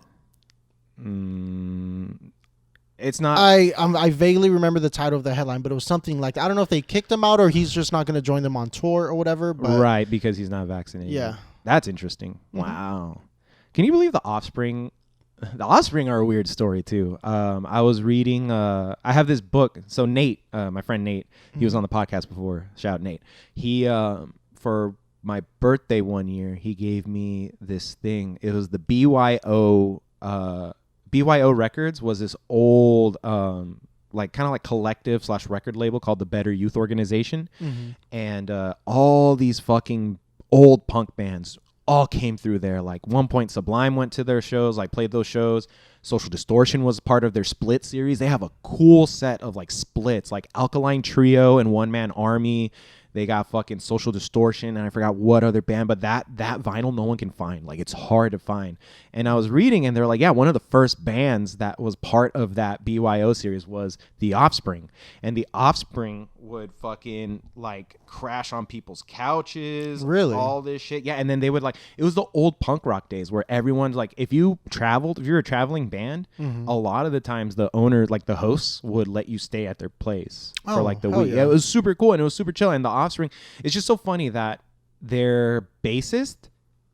it's not. I vaguely remember the title of the headline, but it was something like, I don't know if they kicked him out or he's just not going to join them on tour or whatever. But right, because he's not vaccinated. Yeah. That's interesting. Wow. Can you believe The Offspring? The Offspring are a weird story too. I was reading. I have this book. So Nate, my friend Nate, he was on the podcast before. Shout out Nate. He for my birthday one year, he gave me this thing. It was the BYO. BYO Records was this old kind of collective / record label called the Better Youth Organization, and all these fucking old punk bands all came through there. One point Sublime went to their shows, played those shows. Social Distortion was part of their Split series. They have a cool set of splits, Alkaline Trio and One Man Army. They got fucking Social Distortion, and I forgot what other band, but that vinyl no one can find. It's hard to find. And I was reading, and they're one of the first bands that was part of that BYO series was The Offspring. And The Offspring would fucking crash on people's couches. Really? All this shit. Yeah, and then they would it was the old punk rock days where everyone's if you're a traveling band, a lot of the times the owner, the hosts would let you stay at their place for the week. Yeah, it was super cool, and it was super chill. And the Offspring. It's just so funny that their bassist,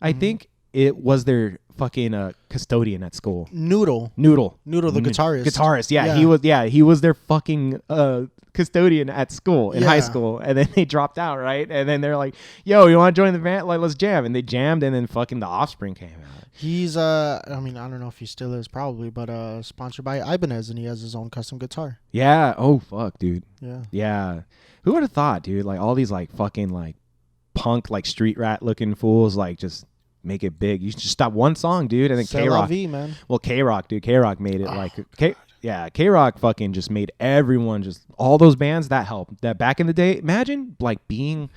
I think it was their fucking custodian at school. Noodle, the guitarist. Yeah, he was their fucking custodian at school in high school, and then they dropped out, right? And then they're like, "Yo, you want to join the band? Like, let's jam." And they jammed, and then fucking the Offspring came out. He's I mean, I don't know if he still is, probably, but sponsored by Ibanez, and he has his own custom guitar. Yeah. Oh fuck, dude. Yeah. Yeah. Who would have thought, dude? Like all these like fucking like punk like street rat looking fools like just make it big. You should just stop one song, dude, and then C'est la K-Rock. vie, man. Well, K-Rock, dude. K-Rock made it K-Rock fucking just made everyone just all those bands that helped. That back in the day, imagine like being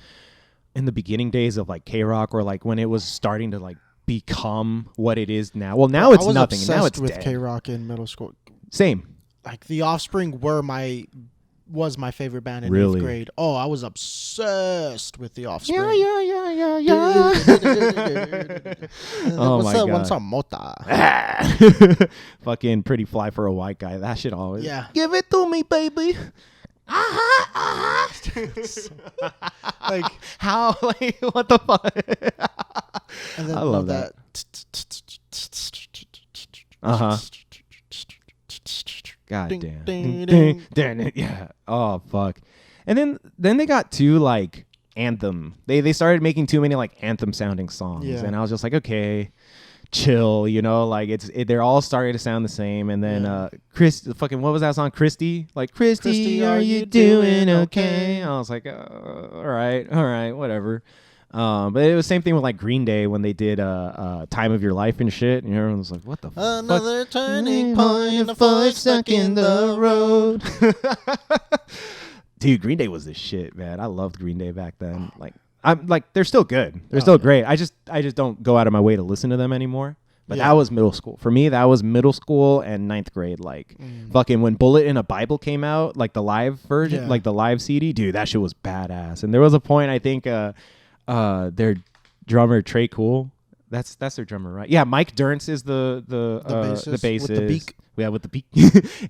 in the beginning days of like K-Rock or like when it was starting to like become what it is now. Well, now it's nothing. Now it's with dead. K-Rock in middle school. Same. Like the Offspring was my favorite band in Really? 8th grade. Oh, I was obsessed with the Offspring. Yeah. Oh my God. What's up, Mota? Fucking Pretty Fly for a White Guy. That shit always. Yeah. Give it to me, baby. Like how? Like what the fuck? And then I love that. God Ding, damn. ding, Ding, ding. ding. Yeah. Oh fuck. And then they got too like anthem. They started making too many like anthem sounding songs, Yeah. and I was just like, okay, chill. You know, like they're all starting to sound the same. And then what was that song? Christy, like Christy, are you doing okay? I was like, all right, whatever. But it was the same thing with like Green Day when they did Time of Your Life and shit, and everyone was like, what the fuck? Another turning point, a fork stuck in the road. Dude, Green Day was the shit, man. I loved Green Day back then. Like I'm like they're still good. They're still great. I just don't go out of my way to listen to them anymore. But that was middle school. For me, that was middle school and 9th grade. Like fucking when Bullet in a Bible came out, like the live version, like the live CD, dude, that shit was badass. And there was a point I think their drummer Trey Cool, that's their drummer, right? Yeah, Mike Durance is the bassist with the beak. Yeah, with the beak.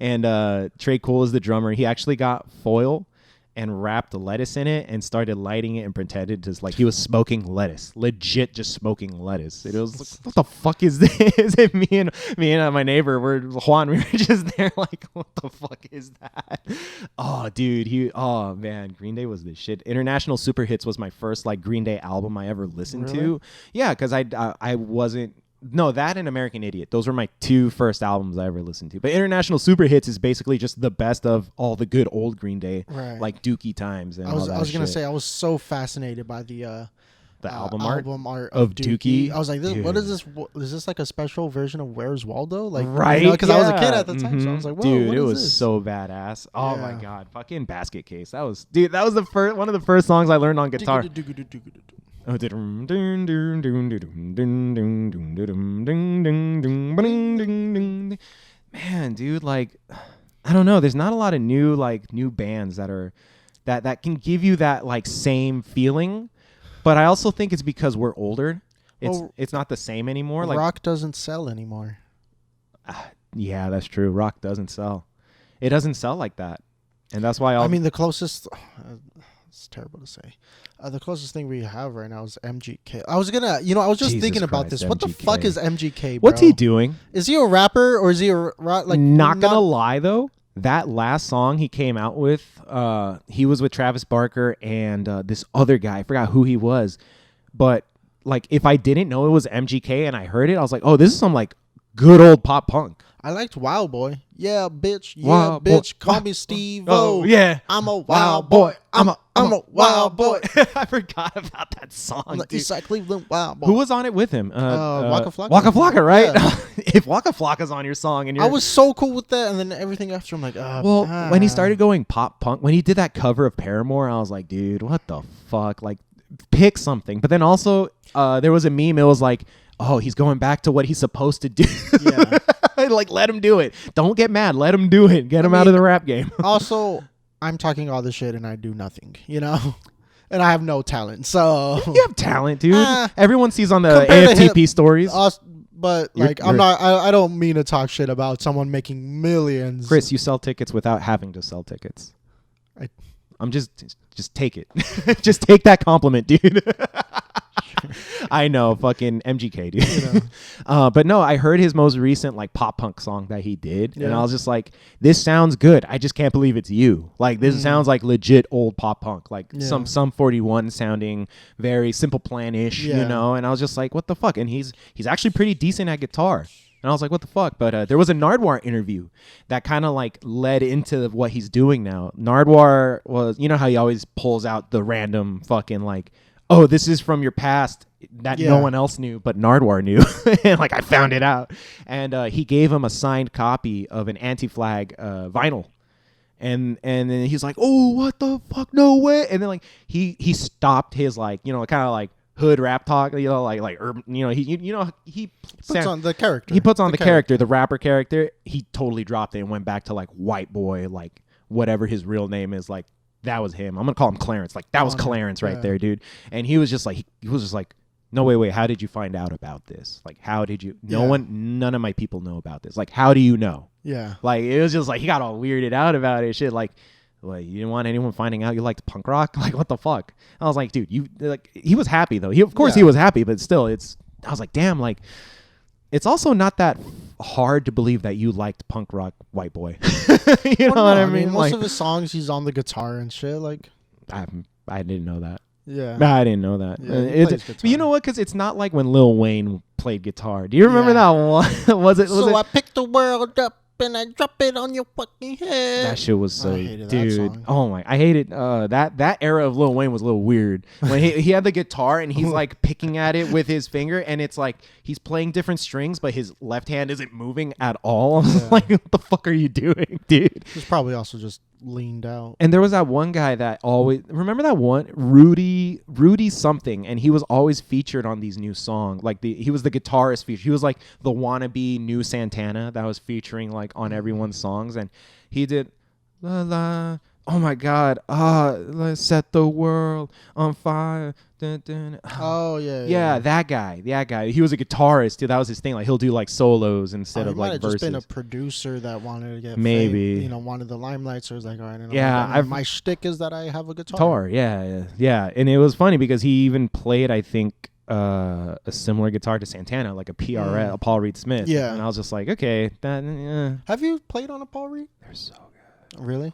And Trey Cool is the drummer. He actually got foil and wrapped lettuce in it and started lighting it and pretended to like he was smoking lettuce, legit just smoking lettuce. It was like, what the fuck is this? And me and my neighbor, Juan, we were just there like, what the fuck is that? Oh, dude, oh man, Green Day was the shit. International Super Hits was my first like Green Day album I ever listened to. Yeah, because I wasn't. No, that and American Idiot. Those were my two first albums I ever listened to. But International Super Hits is basically just the best of all the good old Green Day, like Dookie Times. And I was gonna say I was so fascinated by the album art of Dookie. I was like, what is this? Is this like a special version of Where's Waldo? Like, right? Because I was a kid at the time, so I was like, whoa, dude, what it is was this? so badass. Oh my god, fucking Basket Case. That was the first one of the first songs I learned on guitar. Oh, man, dude, like I don't know. There's not a lot of new bands that can give you that like same feeling, but I also think it's because we're older. It's not the same anymore. Like rock doesn't sell anymore. Yeah, that's true. Rock doesn't sell. It doesn't sell like that, and that's why. I mean, the closest. It's terrible to say. The closest thing we have right now is MGK. I was just thinking about this. What the fuck is MGK, bro? What's he doing? Is he a rapper or is he like? Not gonna lie though, that last song he came out with, he was with Travis Barker and this other guy. I forgot who he was, but like if I didn't know it was MGK and I heard it, I was like, oh, this is some like good old pop punk. I liked Wild Boy. Yeah, bitch. Yeah, Wild bitch. boy. Call me Steve. Oh, yeah. I'm a wild boy. I'm a wild boy. I forgot about that song, I'm the dude. Eastside Cleveland wild boy. Who was on it with him? Waka Flocka. Waka Flocka, right? Yeah. If Waka Flocka's on your song and you're... I was so cool with that, and then everything after, I'm like, when he started going pop punk, when he did that cover of Paramore, I was like, dude, what the fuck? Like, pick something. But then also, there was a meme. It was like, oh, he's going back to what he's supposed to do. Yeah. Like, let him do it. Don't get mad. Let him do it. Get him out of the rap game. Also, I'm talking all this shit and I do nothing, you know? And I have no talent, so... You have talent, dude. Everyone sees on the AFTP stories. But, like, I don't mean to talk shit about someone making millions. Chris, you sell tickets without having to sell tickets. I'm just take it. Just take that compliment, dude. I know, fucking MGK, dude. You know. But no, I heard his most recent like pop punk song that he did, and I was just like, this sounds good. I just can't believe it's you. Like this sounds like legit old pop punk, like some Sum 41 sounding, very Simple Plan-ish, you know. And I was just like, what the fuck? And he's actually pretty decent at guitar. And I was like, what the fuck? But there was a Nardwuar interview that kind of like led into what he's doing now. Nardwuar was, you know how he always pulls out the random fucking like, oh, this is from your past that no one else knew, but Nardwuar knew. And like I found it out. And he gave him a signed copy of an Anti-Flag vinyl. And then he's like, oh, what the fuck? No way. And then like he stopped his like, you know, kind of like hood rap talk, you know, like urban, you know, he puts on the character. He puts on the character, the rapper character. He totally dropped it and went back to like white boy, like whatever his real name is. Like that was him. I'm gonna call him Clarence. Like that was Clarence right there, dude. And he was just like, no, wait, how did you find out about this? Like, how did you? None of my people know about this. Like, how do you know? Yeah. Like it was just like he got all weirded out about it. Shit, like you didn't want anyone finding out you liked punk rock? Like, what the fuck? I was like, dude, you like. He was happy though. He was happy, but still, I was like, damn, like, it's also not that hard to believe that you liked punk rock, white boy. You know what I mean? Most like, of his songs, he's on the guitar and shit. Like, I didn't know that. Yeah, I didn't know that. Yeah, but you know what? Because it's not like when Lil Wayne played guitar. Do you remember that one? Was it? I picked the world up and I drop it on your fucking head. That shit was so, dude. Oh my, I hated that era of Lil Wayne was a little weird when he had the guitar and he's like picking at it with his finger and it's like he's playing different strings but his left hand isn't moving at all. I'm like, what the fuck are you doing, dude? He's probably also just leaned out. And there was that one guy that always, remember that one Rudy something, and he was always featured on these new songs. Like he was the guitarist feature. He was like the wannabe new Santana that was featuring like on everyone's songs, and he did la la. Oh my God! Let's set the world on fire. Dun, dun. Oh yeah. That guy. He was a guitarist. Dude, that was his thing. Like he'll do like solos instead of like verses. He might have just been a producer that wanted to get maybe fame, wanted the limelight. So it was like, all right, my shtick is that I have a guitar. Yeah. And it was funny because he even played, I think, a similar guitar to Santana, like a PRS, a Paul Reed Smith. Yeah. And I was just like, okay, Have you played on a Paul Reed? They're so good. Really?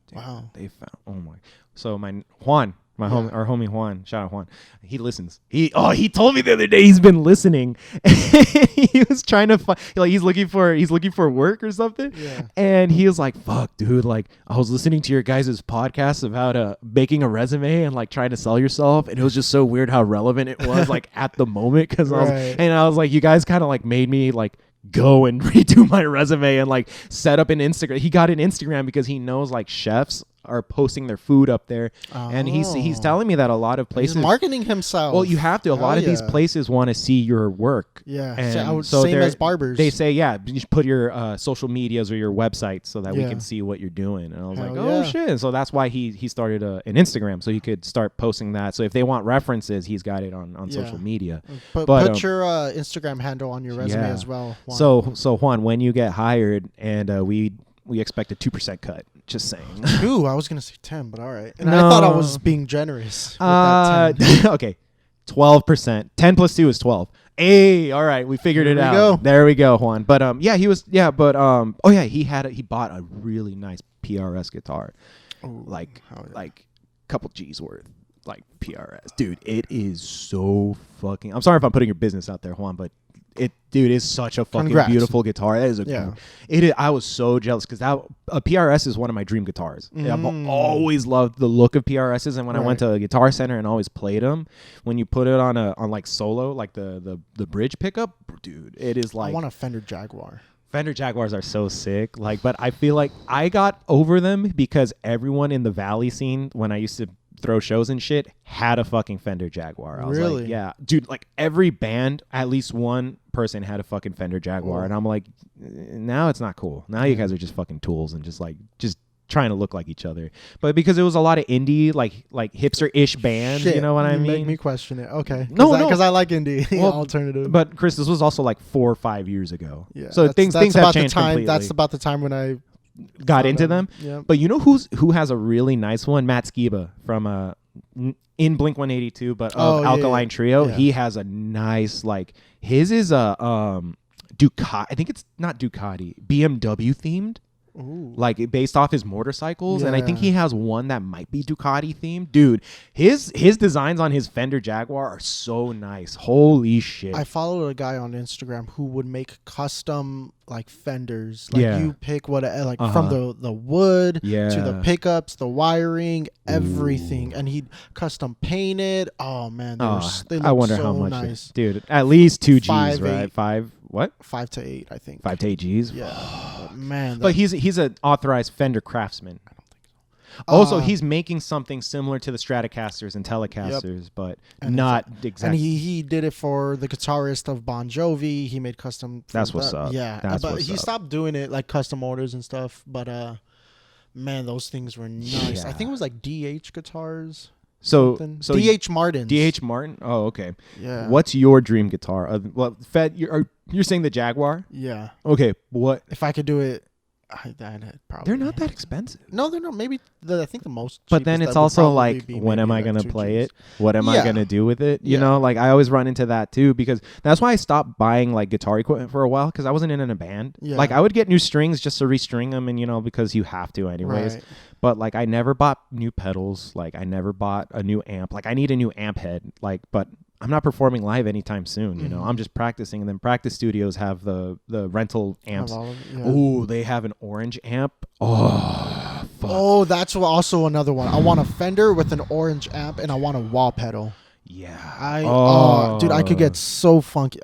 Dude, wow. They found. Oh my. So my Juan. Homie, our homie Juan, shout out Juan. He listens. He told me the other day he's been listening. He was trying to find, like, he's looking for work or something. Yeah. And he was like, "Fuck, dude! Like, I was listening to your guys' podcast about making a resume and like trying to sell yourself, and it was just so weird how relevant it was like at the moment because I was like, you guys kind of like made me like." Go and redo my resume and like set up an Instagram. He got an Instagram because he knows like chefs are posting their food up there, and he's telling me that a lot of places he's marketing himself. Well, you have to. A lot of these places want to see your work. Yeah, and so same as barbers. They say, you should put your social medias or your website so that we can see what you're doing. And I was like, oh shit! And so that's why he started an Instagram so he could start posting that. So if they want references, he's got it on social media. But put your Instagram handle on your resume as well. Juan. So Juan, when you get hired, and we expect a 2% cut. Just saying. Ooh, I was gonna say 10, but all right. And I thought I was being generous. With that 10. Okay, 12%. 10 plus 2 is 12. Hey, all right, we figured it out. There we go, Juan. But he was he bought a really nice PRS guitar, like couple G's worth, like PRS. Dude, it is so fucking. I'm sorry if I'm putting your business out there, Juan, but. Dude, is such a fucking beautiful guitar. That is it is. I was so jealous because a PRS is one of my dream guitars. I've always loved the look of PRSs, and when I went to a Guitar Center and always played them, when you put it on like solo, like the bridge pickup, dude, it is like I want a Fender Jaguar. Fender Jaguars are so sick. Like, but I feel like I got over them because everyone in the Valley scene when I used to throw shows and shit had a fucking Fender Jaguar. I was like, yeah, dude, like every band, at least one person had a fucking Fender Jaguar. And I'm like, now it's not cool. Now you guys are just fucking tools and just trying to look like each other. But because it was a lot of indie, like hipster-ish bands, you know what I mean? Make me question it. Okay. Because I like indie alternative. But Chris, this was also like 4 or 5 years ago. Yeah. So things have changed completely. That's about the time when I got into them. Yeah. But you know who has a really nice one? Matt Skiba from in Blink 182, but of Alkaline Trio. Yeah. He has a nice like his is a Ducati. I think it's not Ducati, BMW themed. Ooh. Like based off his motorcycles, and I think Yeah. he has one that might be Ducati themed. Dude, his designs on his Fender Jaguar are so nice. Holy shit! I followed a guy on Instagram who would make custom like fenders. Like Yeah. you pick what like from the wood to the pickups, the wiring, everything, and he'd custom paint it. Oh man, they look I wonder so how much, nice. dude. At least 2 G's, 5, right? 8. 5 what? 5 to 8, I think. 5 to 8 G's. Yeah, man. But he's an authorized Fender craftsman. Also, he's making something similar to the Stratocasters and Telecasters, but and not and exactly. he did it for the guitarist of Bon Jovi. He made custom. That's what's up. Yeah, That's but what's he up. stopped doing it like custom orders and stuff. But man, those things were nice. Yeah. I think it was like DH guitars. So DH Martins. DH Martin. Oh, okay. Yeah. What's your dream guitar? Well, Fed, you're saying the Jaguar? Yeah. Okay. What? If I could do it, I'd probably. They're not that expensive. No, they're not. Maybe I think the most. But then cheapest it's that would also probably like, be when am I maybe going like to 2 play Gs. it? What am I Yeah. going to do with it? You Yeah. know, like I always run into that too, because that's why I stopped buying like guitar equipment for a while, because I wasn't in a band. Yeah. Like I would get new strings just to restring them, and because you have to anyways. Right. But like I never bought new pedals. Like I never bought a new amp. Like I need a new amp head. Like, but I'm not performing live anytime soon. You know, I'm just practicing. And then practice studios have the rental amps. Oh, they have an orange amp. Oh, fuck. Oh, that's also another one. I want a Fender with an orange amp, and I want a wah pedal. Yeah. Dude, I could get so funky.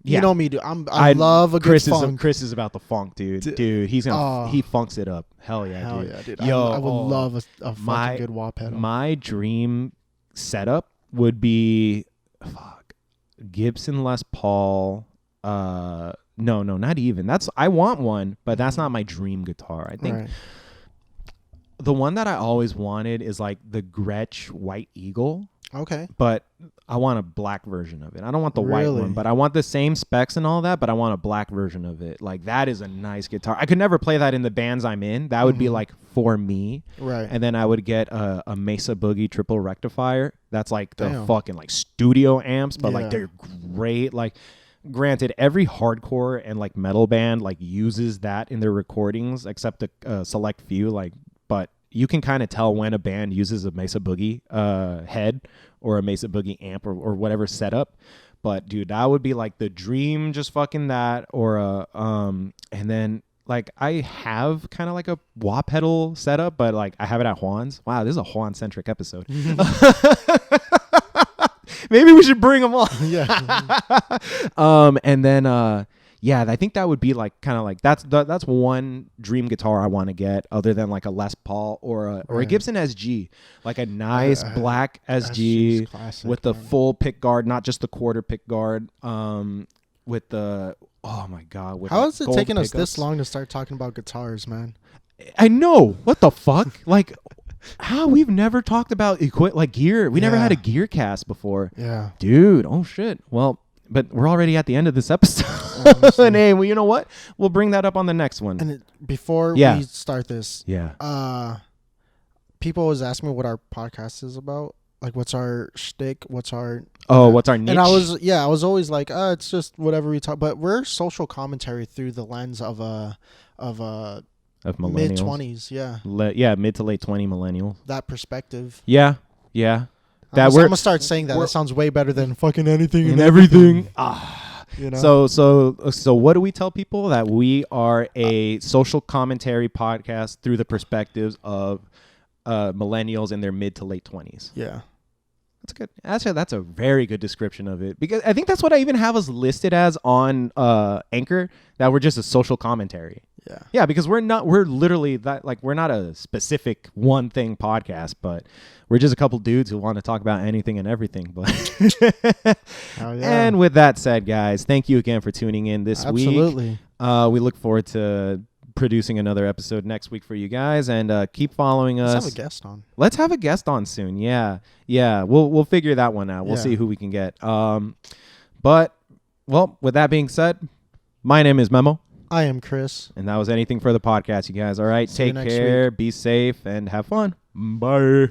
You know me, dude. I love a good funk. Chris is about the funk, dude. Dude, he's gonna he funks it up. Hell yeah, Hell dude. yeah, dude. Yo, I would love a fucking good wah pedal. My dream setup would be Gibson Les Paul. No, not even. I want one, but that's not my dream guitar. I think the one that I always wanted is like the Gretsch White Eagle. Okay. But I want a black version of it. I don't want the white Really? one, but I want the same specs and all that, but I want a black version of it. Like that is a nice guitar. I could never play that in the bands I'm in. That would be like for me. Right. And then I would get a Mesa Boogie triple rectifier. That's like the Damn. fucking like studio amps, but like Yeah. they're great. Like granted, every hardcore and like metal band like uses that in their recordings, except a select few. Like, but you can kind of tell when a band uses a Mesa Boogie head or a Mesa Boogie amp or whatever setup. But dude, that would be like the dream, just fucking that. Or and then like I have kind of like a wah pedal setup, but like I have it at Juan's. Wow, this is a Juan centric episode. Maybe we should bring them on. Yeah. And then yeah, I think that would be like kind of like that's one dream guitar I want to get, other than like a Les Paul or a Gibson SG, like a nice black SG classic, with the man. full pick guard, not just the quarter pick guard. With the oh my god, with How is it gold taking us pickups. this long to start talking about guitars, man? I know, what the fuck, like. How we've never talked about like gear. We never had a gear cast before. Yeah. Dude, oh shit. Well, but we're already at the end of this episode. Honestly. And hey, well, you know what? We'll bring that up on the next one. And before Yeah. we start this, Yeah. people always ask me what our podcast is about. Like, what's our shtick? What's our What's our niche? And I was always like, it's just whatever we talk. But we're social commentary through the lens of of millennials. mid 20s. Yeah, mid to late 20 millennials. that perspective. Yeah. I'm gonna start saying that. That sounds way better than fucking anything and everything. You know. So what do we tell people? That we are a social commentary podcast through the perspectives of millennials in their mid to late 20s. Yeah. That's good. Actually, that's a very good description of it, because I think that's what I even have us listed as on Anchor, that we're just a social commentary. Yeah. Yeah, because we're literally that, like, we're not a specific one thing podcast, but we're just a couple dudes who want to talk about anything and everything. But Hell yeah. And with that said, guys, thank you again for tuning in this week. Absolutely. We look forward to producing another episode next week for you guys, and keep following us. Let's have a guest on. Let's have a guest on soon. Yeah. We'll figure that one out. We'll see who we can get. But well, with that being said, my name is Memo. I am Chris. And that was Anything for the Podcast, you guys. All right, See you take next care, be safe, and have fun. Bye.